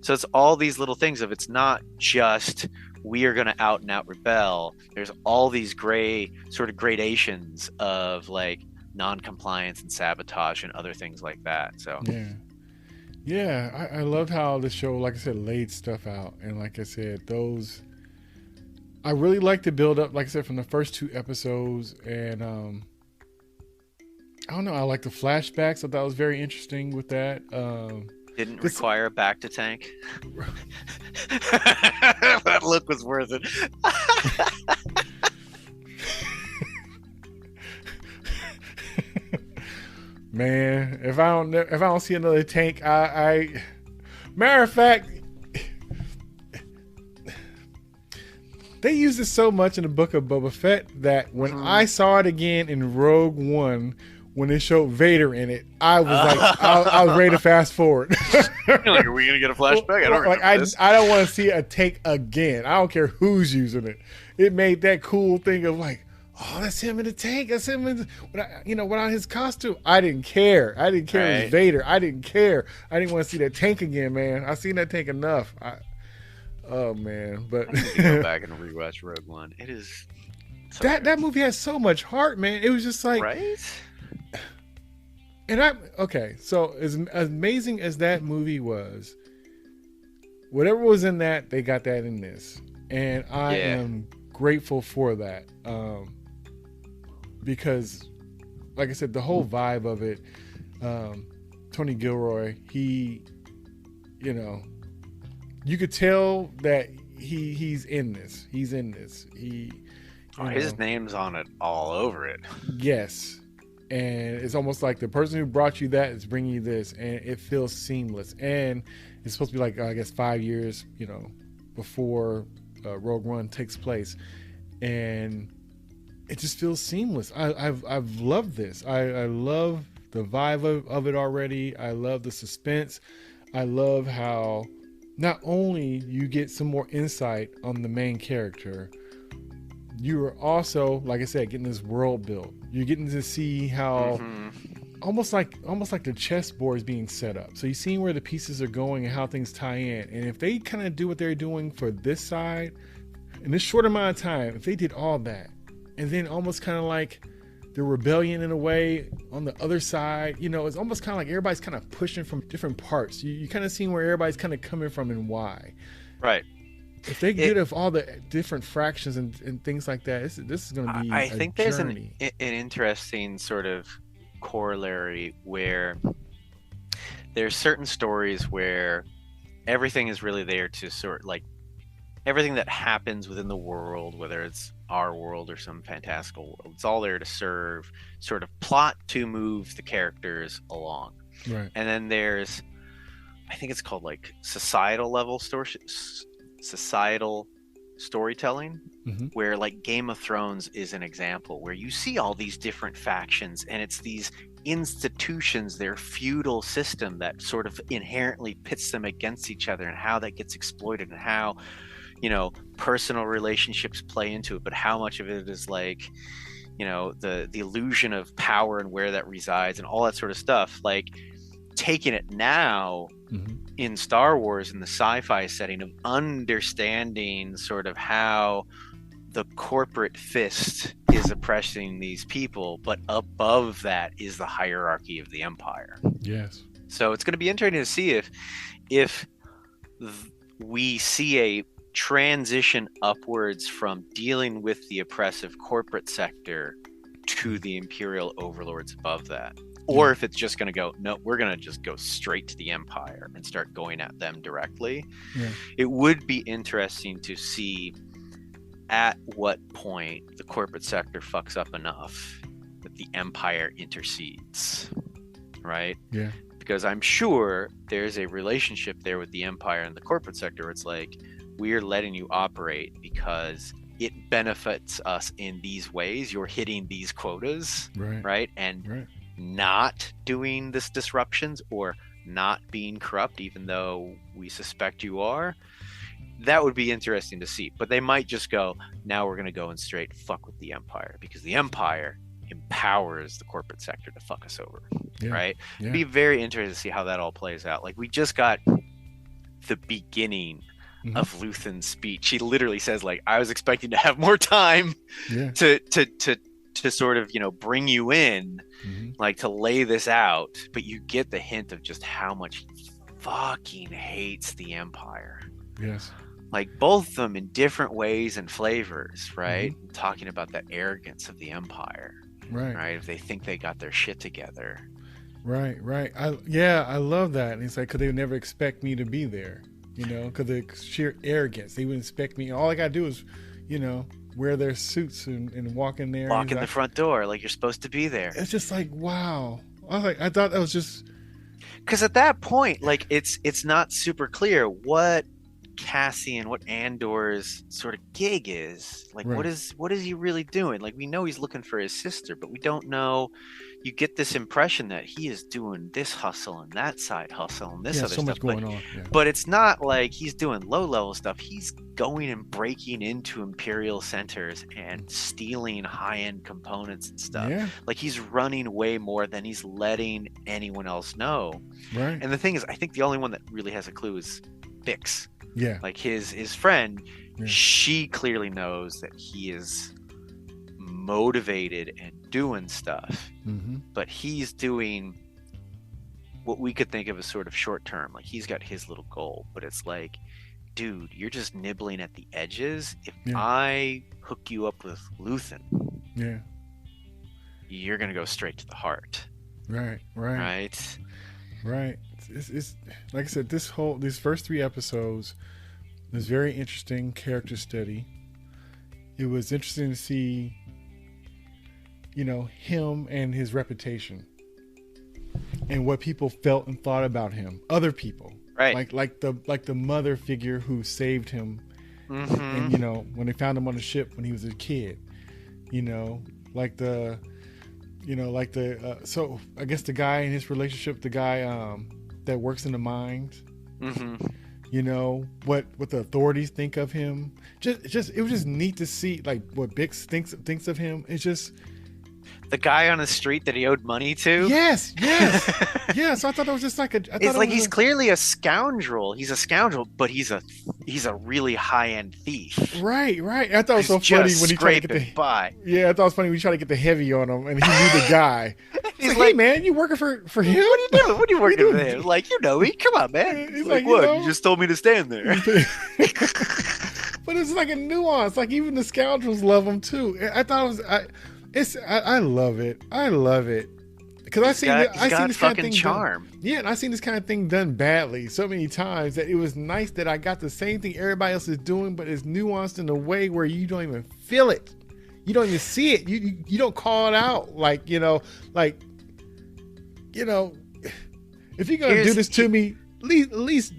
So it's all these little things of, it's not just we are going to out and out rebel. There's all these gray sort of gradations of like non-compliance and sabotage and other things like that. So yeah, I loved how the show, like I said, laid stuff out. And like I said, I really like to build up, like I said, from the first 2 episodes. And I don't know, I like the flashbacks. I thought it was very interesting with that. Didn't require a back to tank. That look was worth it. Man, if I don't see another tank, I matter of fact, They used it so much in the Book of Boba Fett that when I saw it again in Rogue One, when they showed Vader in it, I was like, I was ready to fast forward. Like, are we gonna get a flashback? I don't remember this. I don't want to see a take again. I don't care who's using it. It made that cool thing of like, oh, that's him in the tank. That's him in, without his costume. I didn't care. I didn't care it was Vader. I didn't care. I didn't want to see that tank again, man. I've seen that tank enough. Oh man, but I need to go back and rewatch Rogue One. It is so that movie has so much heart, man. It was just like, right. And so as amazing as that movie was, whatever was in that, they got that in this, and I am grateful for that, because, like I said, the whole vibe of it, Tony Gilroy, he, you could tell that he's in this. He's in this. His name's on it, all over it. Yes. And it's almost like the person who brought you that is bringing you this, and it feels seamless. And it's supposed to be like, I guess, 5 years, before Rogue One takes place, and it just feels seamless. I've loved this. I love the vibe of it already. I love the suspense. I love how not only you get some more insight on the main character, you are also, like I said, getting this world built. You're getting to see how almost like the chessboard is being set up. So you're seeing where the pieces are going and how things tie in. And if they kind of do what they're doing for this side in this short amount of time, if they did all that, and then almost kind of like the rebellion in a way on the other side, it's almost kind of like everybody's kind of pushing from different parts. You kind of seeing where everybody's kind of coming from and why. Right. If they get of all the different fractions and things like that, this is going to be. I think there's journey. an interesting sort of corollary where there's certain stories where everything is really there to sort like everything that happens within the world, whether it's our world or some fantastical world, it's all there to serve sort of plot to move the characters along. Right. And then there's, I think it's called like societal storytelling, where like Game of Thrones is an example where you see all these different factions and it's these institutions, their feudal system that sort of inherently pits them against each other, and how that gets exploited, and how personal relationships play into it, but how much of it is like the illusion of power and where that resides and all that sort of stuff. Like taking it now in Star Wars in the sci-fi setting of understanding sort of how the corporate fist is oppressing these people, but above that is the hierarchy of the Empire. Yes. So it's going to be interesting to see if we see a transition upwards from dealing with the oppressive corporate sector to the imperial overlords above that. Or if it's just going to go, no, we're going to just go straight to the Empire and start going at them directly. Yeah. It would be interesting to see at what point the corporate sector fucks up enough that the Empire intercedes, right? Yeah. Because I'm sure there's a relationship there with the Empire and the corporate sector where it's like, we're letting you operate because it benefits us in these ways. You're hitting these quotas, right? And not doing this disruptions or not being corrupt, even though we suspect you are. That would be interesting to see. But they might just go, now we're going to go and straight fuck with the Empire, because the Empire empowers the corporate sector to fuck us over, right? Yeah. It'd be very interesting to see how that all plays out. Like, we just got the beginning of Luthen's speech. He literally says, like, I was expecting to have more time to sort of, bring you in, like, to lay this out, but you get the hint of just how much he fucking hates the Empire. Yes. Like, both of them in different ways and flavors, right? Talking about that arrogance of the Empire, right? If they think they got their shit together. Right. I love that. And it's like, because they would never expect me to be there, because the sheer arrogance. They wouldn't expect me. All I got to do is, wear their suits and walk in there. Walk in the front door like you're supposed to be there. It's just like, wow. I thought that was just... Because at that point, like, it's not super clear what Cassian, what Andor's sort of gig is. Like, Right. what is he really doing? Like, we know he's looking for his sister, but we don't know. You get this impression that he is doing this hustle and that side hustle and this Yeah, other so stuff. much going on. Yeah. But it's not like he's doing low level stuff. He's going and breaking into Imperial centers and stealing high end components and stuff. Yeah. Like, he's running way more than he's letting anyone else know. Right. And the thing is, I think the only one that really has a clue is Bix. Yeah. Like his friend, Yeah. she clearly knows that he is motivated and doing stuff, Mm-hmm. but he's doing what we could think of as sort of short term. Like, he's got his little goal, but it's like, dude, you're just nibbling at the edges. If Yeah. I hook you up with Luthen, Yeah. you're gonna go straight to the heart, Right. Right. right? Right. It's like I said, these first 3 episodes was very interesting character study. It was interesting to see, him and his reputation and what people felt and thought about him. Other people. Right. Like the mother figure who saved him. Mm-hmm. And when they found him on the ship when he was a kid. So I guess the guy in his relationship, the guy that works in the mines, Mm-hmm. What the authorities think of him. It was just neat to see like what Bix thinks of him. It's just The guy on the street that he owed money to. yes. So I thought it was just like It's like he's clearly a scoundrel. He's a scoundrel, but he's a really high end thief. right. I thought it was so funny when he tried to get by. Yeah, I thought it was funny when he tried to get the heavy on him, and he knew the guy. He's Hey man, you working for him? What are you doing? What are you working with him? Like, me? Come on, man. He's Like, like, what? You just told me to stand there. But it's like a nuance. Like even the scoundrels love him too. I thought I love it. I love it because I seen this kind of thing charm. Yeah, and I seen this kind of thing done badly so many times that it was nice that I got the same thing everybody else is doing, but it's nuanced in a way where you don't even feel it. You don't even see it. You don't call it out. If you're gonna do this to me, at least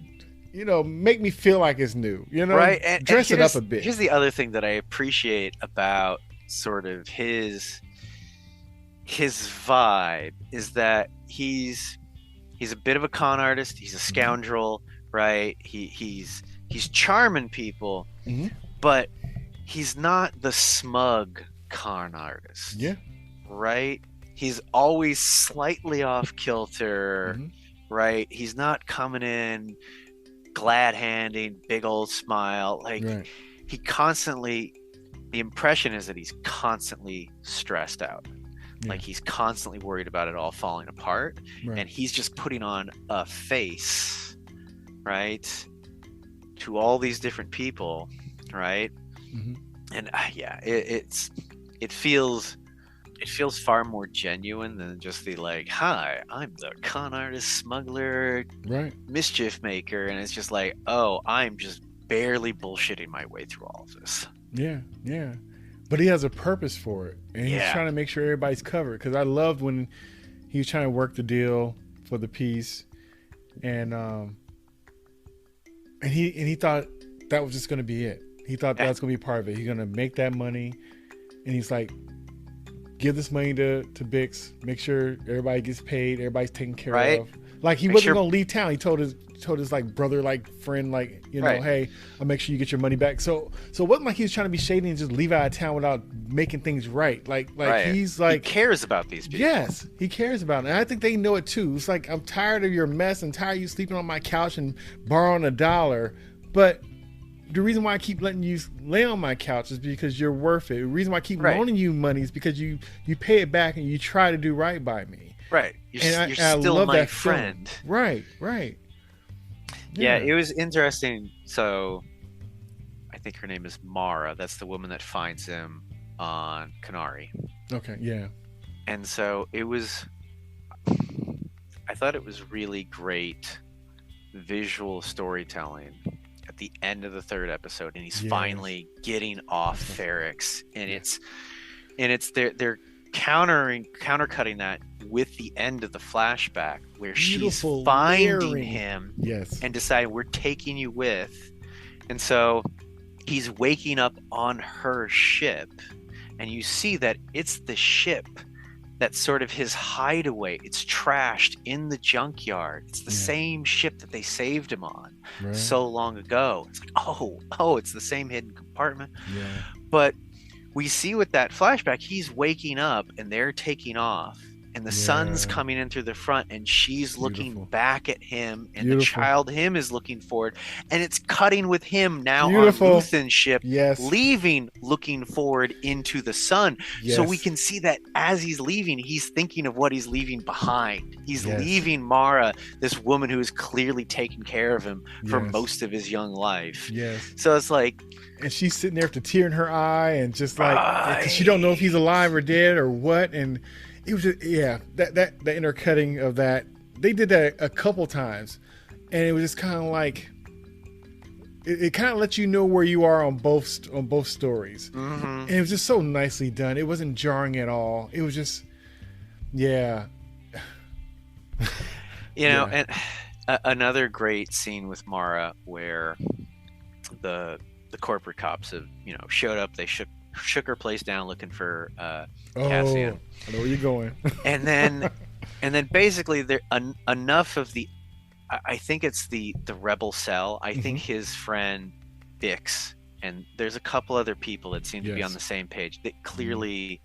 make me feel like it's new. Right? And dress it up a bit. Here's the other thing that I appreciate about sort of his vibe is that he's a bit of a con artist. He's a scoundrel, right? He's charming people, but he's not the smug con artist. Yeah. Right? He's always slightly off kilter, right? He's not coming in glad handing, big old smile. Like Right. he constantly, the impression is that he's constantly stressed out. Yeah. Like he's constantly worried about it all falling apart. Right. And he's just putting on a face, right? To all these different people, right? And it feels far more genuine than just the like, hi, I'm the con artist, smuggler, right, mischief maker, and it's just like, oh, I'm just barely bullshitting my way through all of this. Yeah. But he has a purpose for it, and he's trying to make sure everybody's covered. Because I loved when he was trying to work the deal for the peace, and he thought that was just going to be it. He thought that was going to be part of it. He's going to make that money, and he's like, give this money to Bix, make sure everybody gets paid, everybody's taken care of. Like he wasn't gonna leave town. He told his like brother, like friend, like hey, I'll make sure you get your money back. So it wasn't like he was trying to be shady and just leave out of town without making things right. Like he's like, he cares about these people. Yes, he cares about it, and I think they know it too. It's like, I'm tired of your mess and tired of you sleeping on my couch and borrowing $1, but the reason why I keep letting you lay on my couch is because you're worth it. The reason why I keep loaning you money is because you pay it back and you try to do right by me. Right. You're still my friend. Right. Yeah, it was interesting. So I think her name is Mara. That's the woman that finds him on Canary. Okay, yeah. And so I thought it was really great visual storytelling at the end of the third episode, and he's finally getting off Ferrix, and they're countercutting that with the end of the flashback where she's finding him and deciding, we're taking you with, And so he's waking up on her ship, and you see that it's the ship that's sort of his hideaway. It's trashed in the junkyard. It's the same ship that they saved him on so long ago. It's like, oh, it's the same hidden compartment. Yeah. But we see with that flashback, he's waking up and they're taking off. And the sun's coming in through the front, and she's looking back at him, and the child him is looking forward, and it's cutting with him now on Luthen's ship, leaving, looking forward into the sun. So we can see that as he's leaving, he's thinking of what he's leaving behind. He's leaving Mara, this woman who has clearly taken care of him for most of his young life. So it's like, and she's sitting there with a tear in her eye, and just like she don't know if he's alive or dead or what, and it was just, that intercutting of that, they did that a couple times, and it was just kind of like it kind of lets you know where you are on both stories, and it was just so nicely done. It wasn't jarring at all. It was just you know. And another great scene with Mara where the corporate cops have showed up. They shook her place down looking for Cassian. I know where you're going. and then basically there enough of the, I think it's the rebel cell. I think his friend Bix, and there's a couple other people that seem to be on the same page that clearly,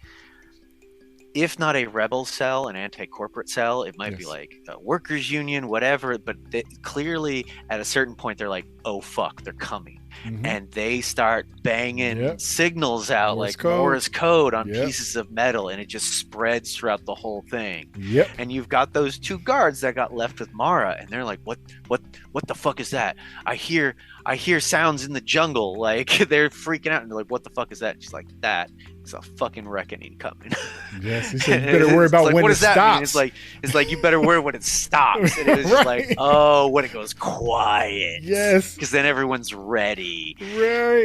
if not a rebel cell, an anti-corporate cell, it might be like a workers union, whatever, but clearly at a certain point they're like, oh fuck, they're coming. And they start banging signals out, Morse code on pieces of metal, and it just spreads throughout the whole thing. And you've got those two guards that got left with Mara, and they're like, what the fuck is that? I hear sounds in the jungle. Like, they're freaking out, and they're like, what the fuck is that? And she's like, that is a fucking reckoning coming. He said, you better worry about like, when what it does that stops. mean? It's like you better worry when it stops. And it was just like, oh, when it goes quiet. Because then everyone's ready.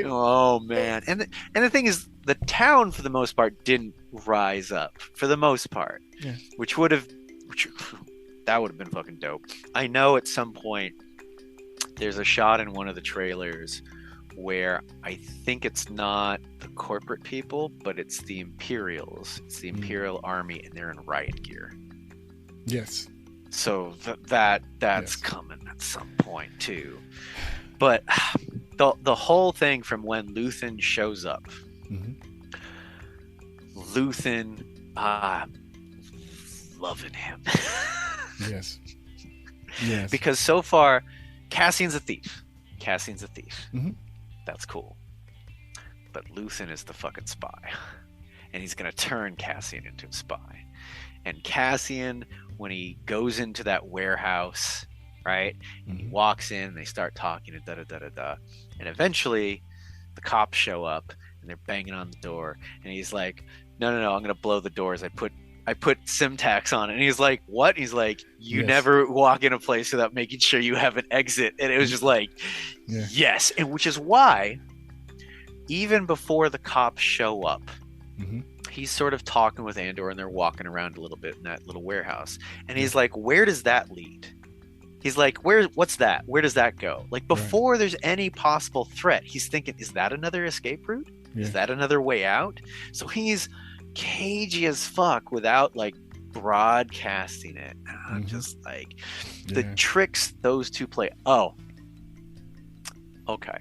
Oh man. And the thing is, the town for the most part didn't rise up for the most part, which that would have been fucking dope. I know at some point there's a shot in one of the trailers where I think it's not the corporate people, but it's the Imperials. It's the Imperial Army, and they're in riot gear. So that's coming at some point too. But the whole thing from when Luthen shows up, Luthen, loving him. Because so far, Cassian's a thief. That's cool. But Luthen is the fucking spy. And he's going to turn Cassian into a spy. And Cassian, when he goes into that warehouse, right? And he walks in, and they start talking, and da-da-da-da-da. And eventually, the cops show up, and they're banging on the door. And he's like, no, I'm going to blow the doors. I put Simtax on it. And he's like, what? He's like, you never walk in a place without making sure you have an exit. And it was just like, yes. And which is why, even before the cops show up, he's sort of talking with Andor, and they're walking around a little bit in that little warehouse. And he's like, where does that lead? He's like, what's that? Where does that go? Like, before there's any possible threat, he's thinking, is that another escape route? Is that another way out? So he's cagey as fuck without like broadcasting it. And I'm just like, the tricks those two play. Oh, okay.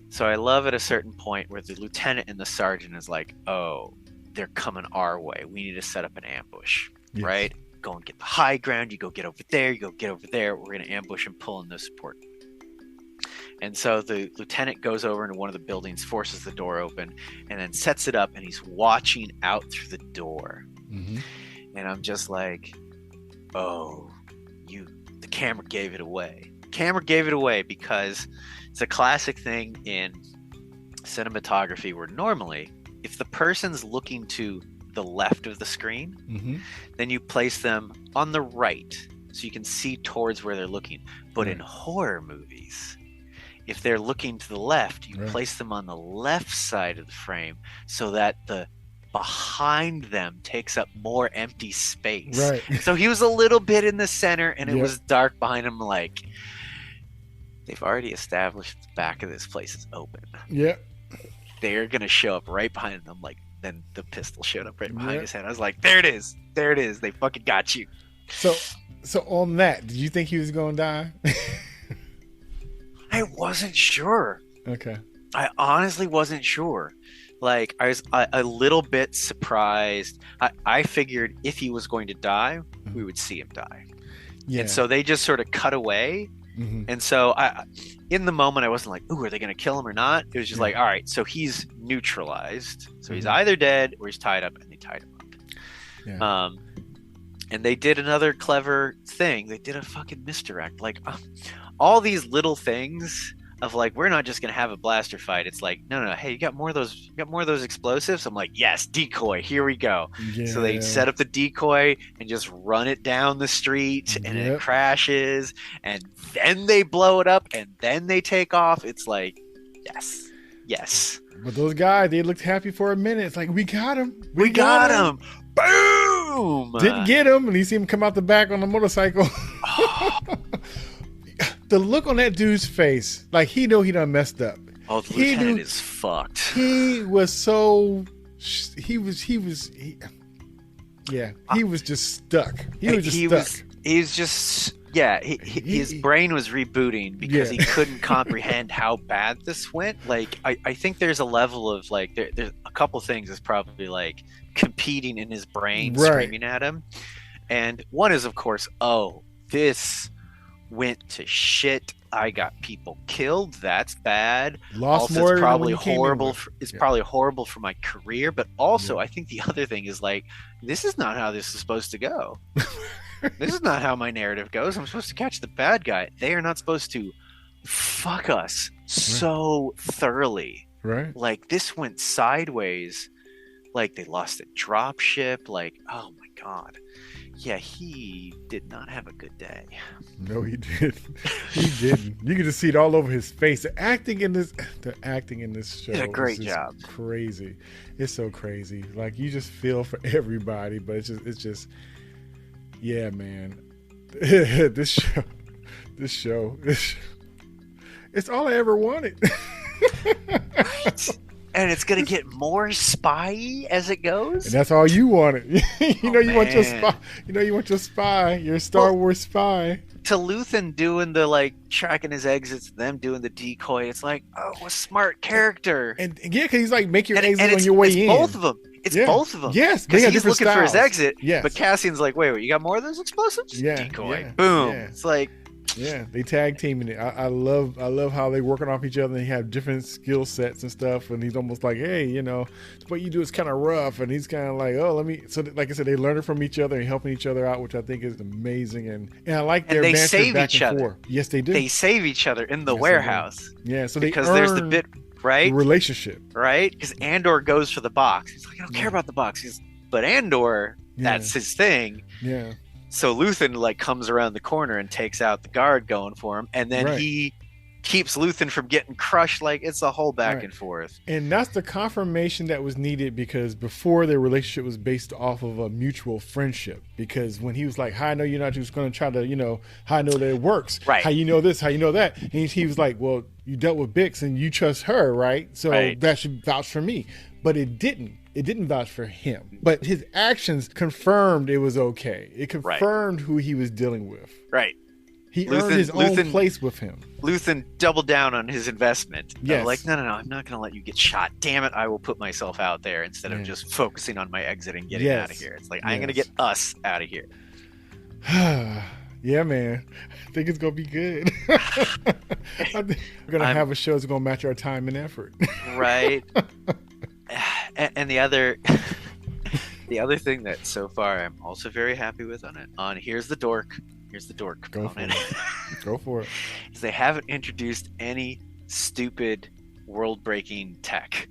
So I love at a certain point where the lieutenant and the sergeant is like, oh, they're coming our way. We need to set up an ambush, right? Go and get the high ground. You go get over there. You go get over there. We're going to ambush and pull in the support. And so the lieutenant goes over into one of the buildings, forces the door open, and then sets it up, and he's watching out through the door. And I'm just like, oh, the camera gave it away. Camera gave it away because it's a classic thing in cinematography where normally if the person's looking to the left of the screen, then you place them on the right so you can see towards where they're looking. But in horror movies, if they're looking to the left, you place them on the left side of the frame so that the behind them takes up more empty space. So he was a little bit in the center, and it was dark behind him. Like, they've already established the back of this place is open. Yep. They're gonna show up right behind them. Like, then the pistol showed up right behind Yep. his head. I was like, there it is. There it is. They fucking got you. So on that, did you think he was gonna die? I wasn't sure. Okay. I honestly wasn't sure. Like, I was a little bit surprised. I figured if he was going to die, we would see him die. Yeah. And so they just sort of cut away. Mm-hmm. And so in the moment, I wasn't like, ooh, are they going to kill him or not? It was just like, all right, so he's neutralized. So he's either dead or he's tied up, and they tied him up. Yeah. And they did another clever thing. They did a fucking misdirect. Like, all these little things of like, we're not just gonna have a blaster fight. It's like, no, hey, you got more of those explosives? I'm like, yes, decoy, here we go. Yeah. So they set up the decoy and just run it down the street, and it crashes, and then they blow it up, and then they take off. It's like, yes. But those guys, they looked happy for a minute. It's like, we got him. We got him. Boom! Didn't get him, and you see him come out the back on the motorcycle. The look on that dude's face, like he knew he done messed up. Oh, the lieutenant is fucked. He was so, he was just stuck. His brain was rebooting because he couldn't comprehend how bad this went. Like, I think there's a level of like, there's a couple things that's probably like competing in his brain, screaming at him. And one is, of course, oh, this went to shit. I got people killed. That's bad. Lost more. It's probably horrible. Probably horrible for my career. But also, I think the other thing is like, this is not how this is supposed to go. This is not how my narrative goes. I'm supposed to catch the bad guy. They are not supposed to fuck us so thoroughly. Right. Like, this went sideways. Like, they lost a drop ship. Like, oh my God. Yeah, he did not have a good day. No, he didn't. He didn't. You can just see it all over his face. The acting in this show did a great job. Crazy. It's so crazy. Like, you just feel for everybody, but it's just yeah, man. This show, it's all I ever wanted. Right. And it's gonna get more spy as it goes. And that's all you wanted. You want your spy. You want your spy. Your Star Wars spy. To Luthen doing the like tracking his exits, them doing the decoy. It's like, oh, a smart character. And yeah, because he's like, make your exit on your way in. Both of them. It's both of them. Yes, because he's looking for his exit. Yes. But Cassian's like, wait, you got more of those explosives? Yeah. Decoy. Yeah, boom. Yeah. It's like. Yeah, they tag teaming it. I love how they working off each other. And they have different skill sets and stuff. And he's almost like, hey, what you do is kind of rough. And he's kind of like, oh, let me. So, like I said, they learning from each other and helping each other out, which I think is amazing. And I like their banter save back each and other. forth. Yes, they do. They save each other in the warehouse. Yeah, so because there's the bit right the relationship, right? Because Andor goes for the box. He's like, I don't care about the box. But Andor, that's his thing. Yeah. So Luthen like comes around the corner and takes out the guard going for him, and then he keeps Luthen from getting crushed. Like, it's a whole back and forth. And that's the confirmation that was needed, because before their relationship was based off of a mutual friendship. Because when he was like, how I know you're not just going to try to, how I know that it works. Right. How you know this, how you know that. And he was like, well, you dealt with Bix and you trust her, right? So that should vouch for me. But it didn't. It didn't vouch for him, but his actions confirmed it was okay. It confirmed who he was dealing with. Right. He earned his own place with him. Luthen doubled down on his investment. Yes. Like, no, I'm not going to let you get shot. Damn it, I will put myself out there instead of just focusing on my exit and getting out of here. It's like, I'm going to get us out of here. Yeah, man. I think it's going to be good. We're going to have a show that's going to match our time and effort. Right. And the other thing that so far I'm also very happy with on Here's the Dork Go for it. Go for it. Is they haven't introduced any stupid world-breaking tech.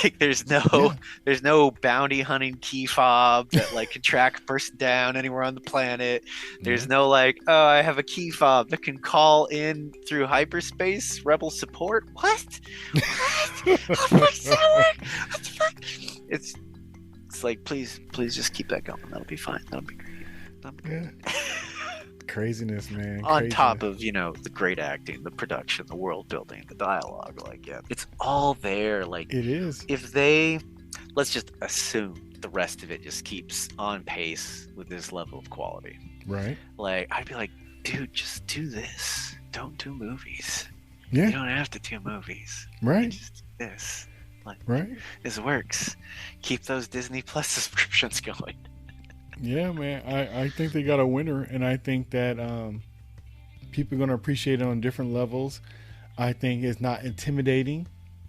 Like, there's no bounty hunting key fob that like can track a person down anywhere on the planet. There's no like, oh, I have a key fob that can call in through hyperspace rebel support. What? What the fuck? It's like, please just keep that going. That'll be fine. That'll be great. Craziness, man. On Craziness. top of, you know, the great acting, the production, the world building, the dialogue, like, yeah, it's all there. Like, It is. if they, let's just assume the rest of it just keeps on pace with this level of quality. Right. Like, I'd be like, dude, just do this. Don't do movies. Yeah. You don't have to do movies. Right. Just do this. Like, right. This works. Keep those Disney Plus subscriptions going. Yeah, man. I think they got a winner, and I think that people are going to appreciate it on different levels. I think it's not intimidating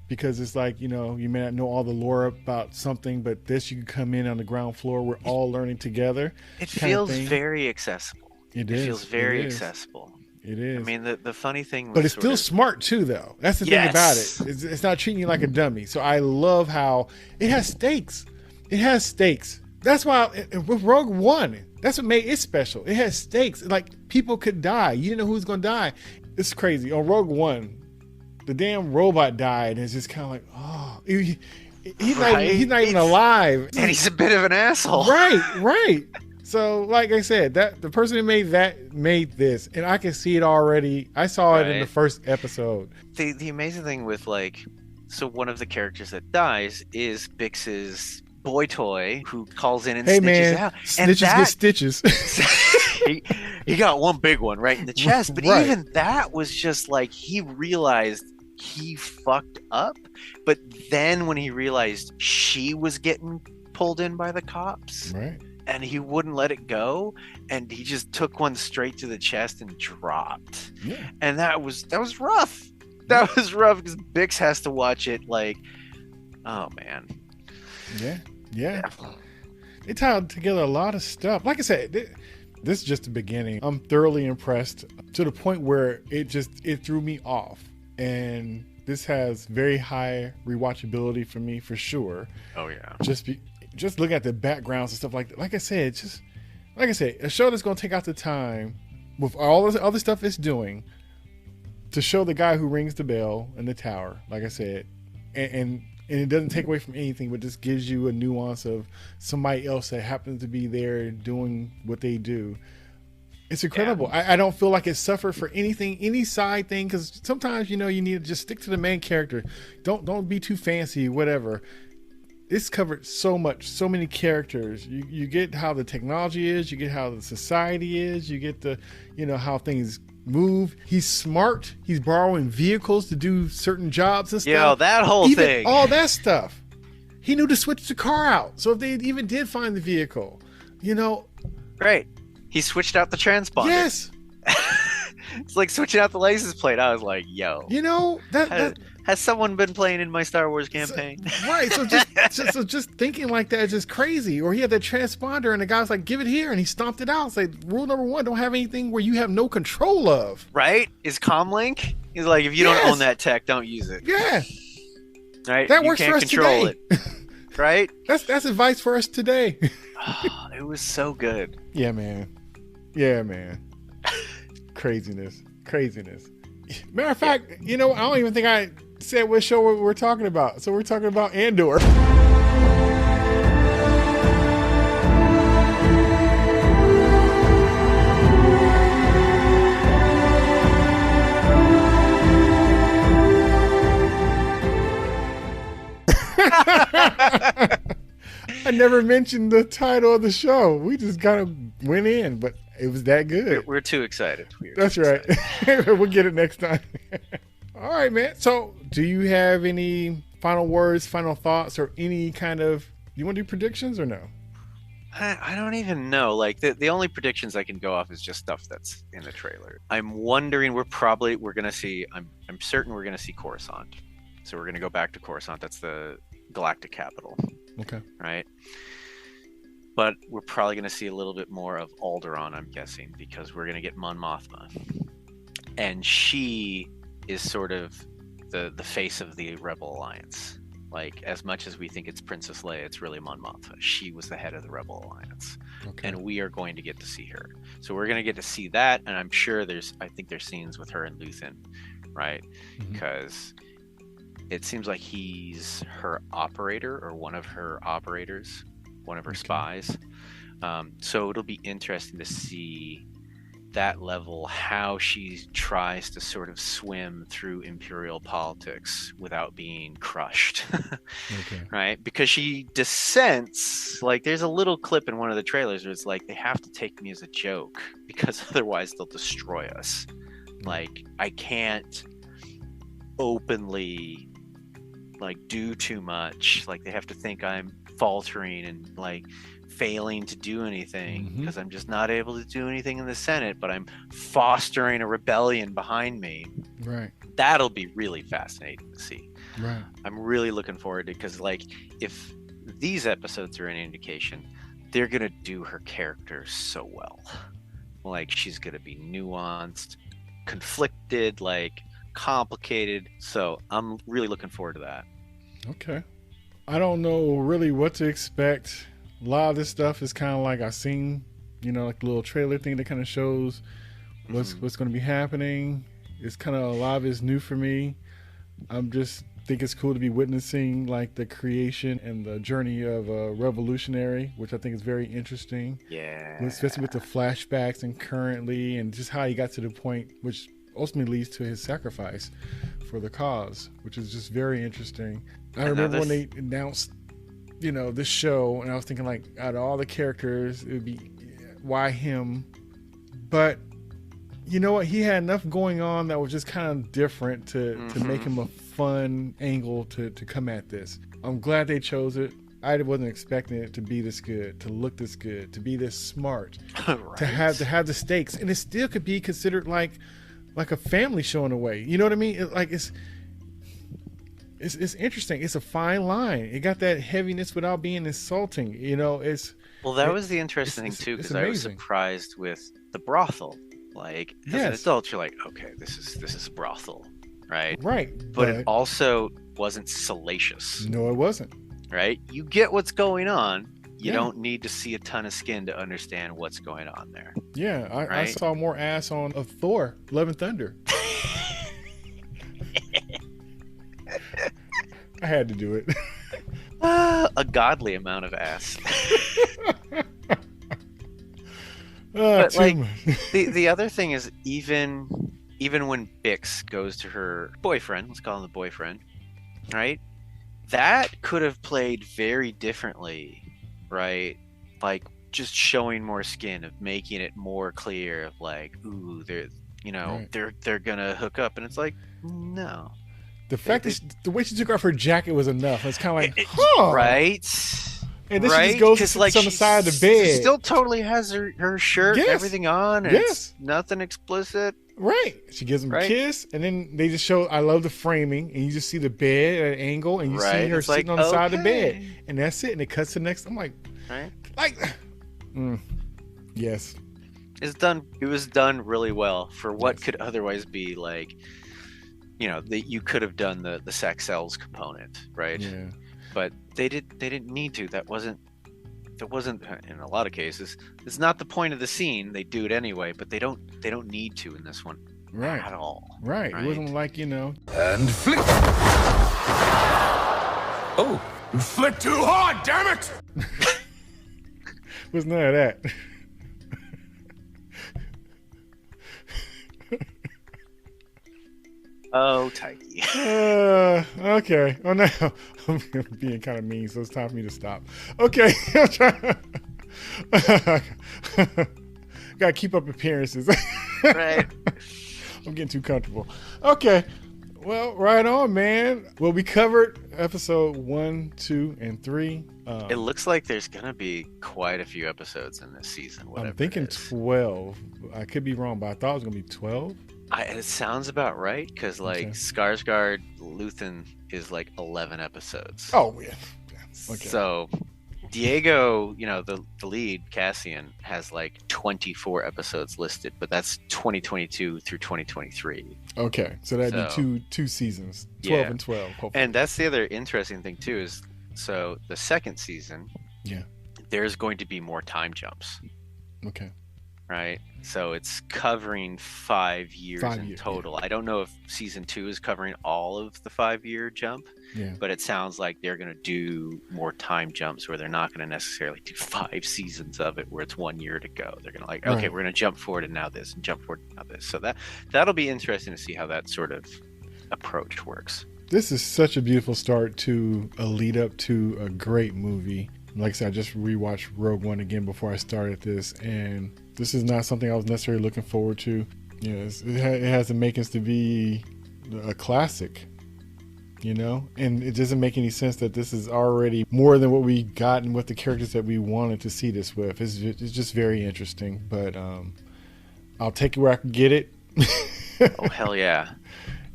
because it's like, you know, you may not know all the lore about something, but this, you can come in on the ground floor. We're all learning together. It feels very accessible. It feels very accessible. It is. I mean, the funny thing was, but it's still smart too, though. That's the thing about it. It's not treating you like a dummy. So I love how it has stakes. It has stakes. That's why with Rogue One, that's what made it special. It has stakes. Like, people could die. You didn't know who was going to die. It's crazy. On Rogue One, the damn robot died, and it's just kind of like, oh, he's not even alive, and he's a bit of an asshole. Right. So, like I said, that the person who made this, and I can see it already. I saw it in the first episode. The amazing thing with, like, so one of the characters that dies is Bix's boy toy, who calls in and snitches out. Snitches get stitches. he got one big one right in the chest, but even that was just like, he realized he fucked up, but then when he realized she was getting pulled in by the cops, right, and he wouldn't let it go, and he just took one straight to the chest and dropped. Yeah. And that was rough. That was rough because Bix has to watch it like, oh man. Yeah. They tied together a lot of stuff. Like I said, this is just the beginning. I'm thoroughly impressed to the point where it threw me off. And this has very high rewatchability for me, for sure. Oh yeah. Just look at the backgrounds and stuff like that. Like I said, a show that's going to take out the time with all the other stuff it's doing to show the guy who rings the bell in the tower, like I said, and it doesn't take away from anything, but just gives you a nuance of somebody else that happens to be there doing what they do. It's incredible. Yeah. I don't feel like it suffered for anything, any side thing, because sometimes, you know, you need to just stick to the main character. Don't be too fancy, whatever. It's covered so much, so many characters. You get how the technology is, you get how the society is, you get the, you know, how things move. He's smart. He's borrowing vehicles to do certain jobs and stuff. Yeah, that whole thing. All that stuff. He knew to switch the car out. So if they even did find the vehicle, you know. Right. He switched out the transponder. Yes. It's like switching out the license plate. I was like, yo. You know, has someone been playing in my Star Wars campaign? Right. So just thinking like that is just crazy. Or he had that transponder and the guy's like, give it here. And he stomped it out. It's like, rule number 1, don't have anything where you have no control of. Right? Is comlink? He's like, if you don't own that tech, don't use it. Yeah. Right? That works for us control today. It. Right? That's advice for us today. It was so good. Yeah, man. Craziness. Matter of fact, you know, I don't even think I said what show we're talking about. So we're talking about Andor. I never mentioned the title of the show. We just kind of went in, but it was that good. We're too excited. That's right. We'll get it next time. All right, man. So do you have any final words, final thoughts, or any kind of, you want to do predictions or no? I don't even know. Like, the only predictions I can go off is just stuff that's in the trailer. I'm wondering, we're going to see, I'm certain we're going to see Coruscant. So we're going to go back to Coruscant. That's the galactic capital. Okay. Right? But we're probably going to see a little bit more of Alderaan, I'm guessing, because we're going to get Mon Mothma. And she is sort of the face of the Rebel Alliance. Like, as much as we think it's Princess Leia, it's really Mon Mothma. She was the head of the Rebel Alliance. Okay. And we are going to get to see her. So we're going to get to see that, and I'm sure I think there's scenes with her and Luthen, right? Because it seems like he's her operator, or one of her operators, one of her spies. So it'll be interesting to see that level how she tries to sort of swim through imperial politics without being crushed. Okay. Right? Because she dissents. Like, there's a little clip in one of the trailers where it's like, they have to take me as a joke because otherwise they'll destroy us. Like, I can't openly like do too much. Like, they have to think I'm faltering and like failing to do anything because I'm just not able to do anything in the Senate, but I'm fostering a rebellion behind me. Right. That'll be really fascinating to see. Right. I'm really looking forward to it because, like, if these episodes are any indication, they're gonna do her character so well. Like, she's gonna be nuanced, conflicted, like complicated. So I'm really looking forward to that. Okay. I don't know really what to expect. A lot of this stuff is kind of like I've seen, like a little trailer thing that kind of shows what's going to be happening. It's kind of, a lot of it's new for me. I'm just think it's cool to be witnessing like the creation and the journey of a revolutionary, which I think is very interesting. Yeah. Especially with the flashbacks and currently, and just how he got to the point, which ultimately leads to his sacrifice for the cause, which is just very interesting. I remember when they announced, this show, and I was thinking, like, out of all the characters, it would be, why him? But you know what? He had enough going on that was just kind of different to make him a fun angle to come at this. I'm glad they chose it. I wasn't expecting it to be this good, to look this good, to be this smart, Right. to have the stakes, and it still could be considered like a family show in a way. You know what I mean? It's interesting. It's a fine line. It got that heaviness without being insulting. That was the interesting thing too, because I was surprised with the brothel. Like, as an adult, you're like, okay, this is a brothel, right? Right. But it also wasn't salacious. No, it wasn't. Right? You get what's going on. You don't need to see a ton of skin to understand what's going on there. Yeah, I saw more ass on of Thor, Love and Thunder. I had to do it. A godly amount of ass. But like, the other thing is, even when Bix goes to her boyfriend, let's call him the boyfriend, right? That could have played very differently, right? Like, just showing more skin, of making it more clear, of like, ooh, they're gonna hook up, and it's like, no. The fact that the way she took off her jacket was enough. It's kind of like, right? And then she just goes to like, on the side of the bed. She still totally has her shirt and everything on, and it's nothing explicit. Right. She gives him a kiss, and then they just show, I love the framing, and you just see the bed at an angle, and you see her sitting on the side of the bed. And that's it. And it cuts to the next. I'm like, yes. It was done really well for what could otherwise be like, you could have done the sex sells component, right? Yeah. But they didn't need to. That wasn't in a lot of cases. It's not the point of the scene. They do it anyway, but they don't need to in this one, at all. Right. It wasn't like, And flick. Oh, flick too hard, damn it! Was none of that. Oh, Tyke. Okay. Oh, no. I'm being kind of mean, so it's time for me to stop. Okay. I'm trying. Gotta keep up appearances. Right. I'm getting too comfortable. Okay. Well, right on, man. Well, we covered episode 1, 2, and 3. It looks like there's gonna be quite a few episodes in this season. I'm thinking 12. I could be wrong, but I thought it was gonna be 12. It sounds about right, because Skarsgård Luthen is like 11 episodes. Oh yeah. Okay. So Diego, the lead, Cassian, has like 24 episodes listed, but that's 2022 through 2023. Okay, so that'd be two seasons, 12 and 12. Hopefully. And that's the other interesting thing too, is so the second season, there's going to be more time jumps. Okay. right? So it's covering 5 years 5 in years, total. I don't know if season 2 is covering all of the 5-year jump, but it sounds like they're going to do more time jumps where they're not going to necessarily do 5 seasons of it where it's 1 year to go. They're going to like, okay, we're going to jump forward and now this, and jump forward and now this. So that'll be interesting to see how that sort of approach works. This is such a beautiful start to a lead up to a great movie. Like I said, I just rewatched Rogue One again before I started this, and this is not something I was necessarily looking forward to. It has the makings to be a classic, and it doesn't make any sense that this is already more than what we got and what the characters that we wanted to see this with. It's just very interesting, but I'll take it where I can get it. Oh, hell yeah.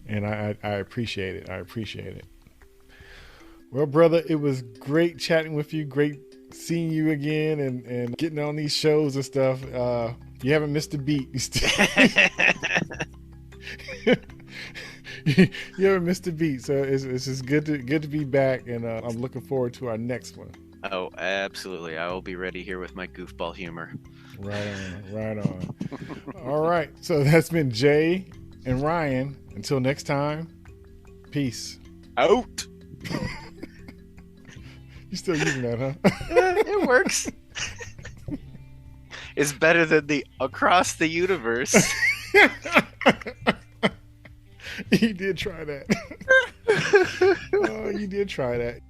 And I appreciate it. I appreciate it. Well, brother, it was great chatting with you. Great seeing you again and getting on these shows and stuff. You haven't missed a beat. You haven't missed a beat. So it's just good to be back, and I'm looking forward to our next one. Oh, absolutely. I will be ready here with my goofball humor. Right on. All right. So that's been Jay and Ryan. Until next time, peace. Out. You still using that, huh? It works. It's better than the across the universe. You did try that. Oh, you did try that.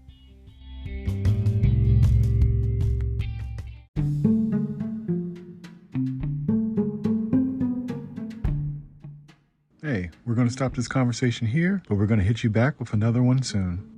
Hey, we're going to stop this conversation here, but we're going to hit you back with another one soon.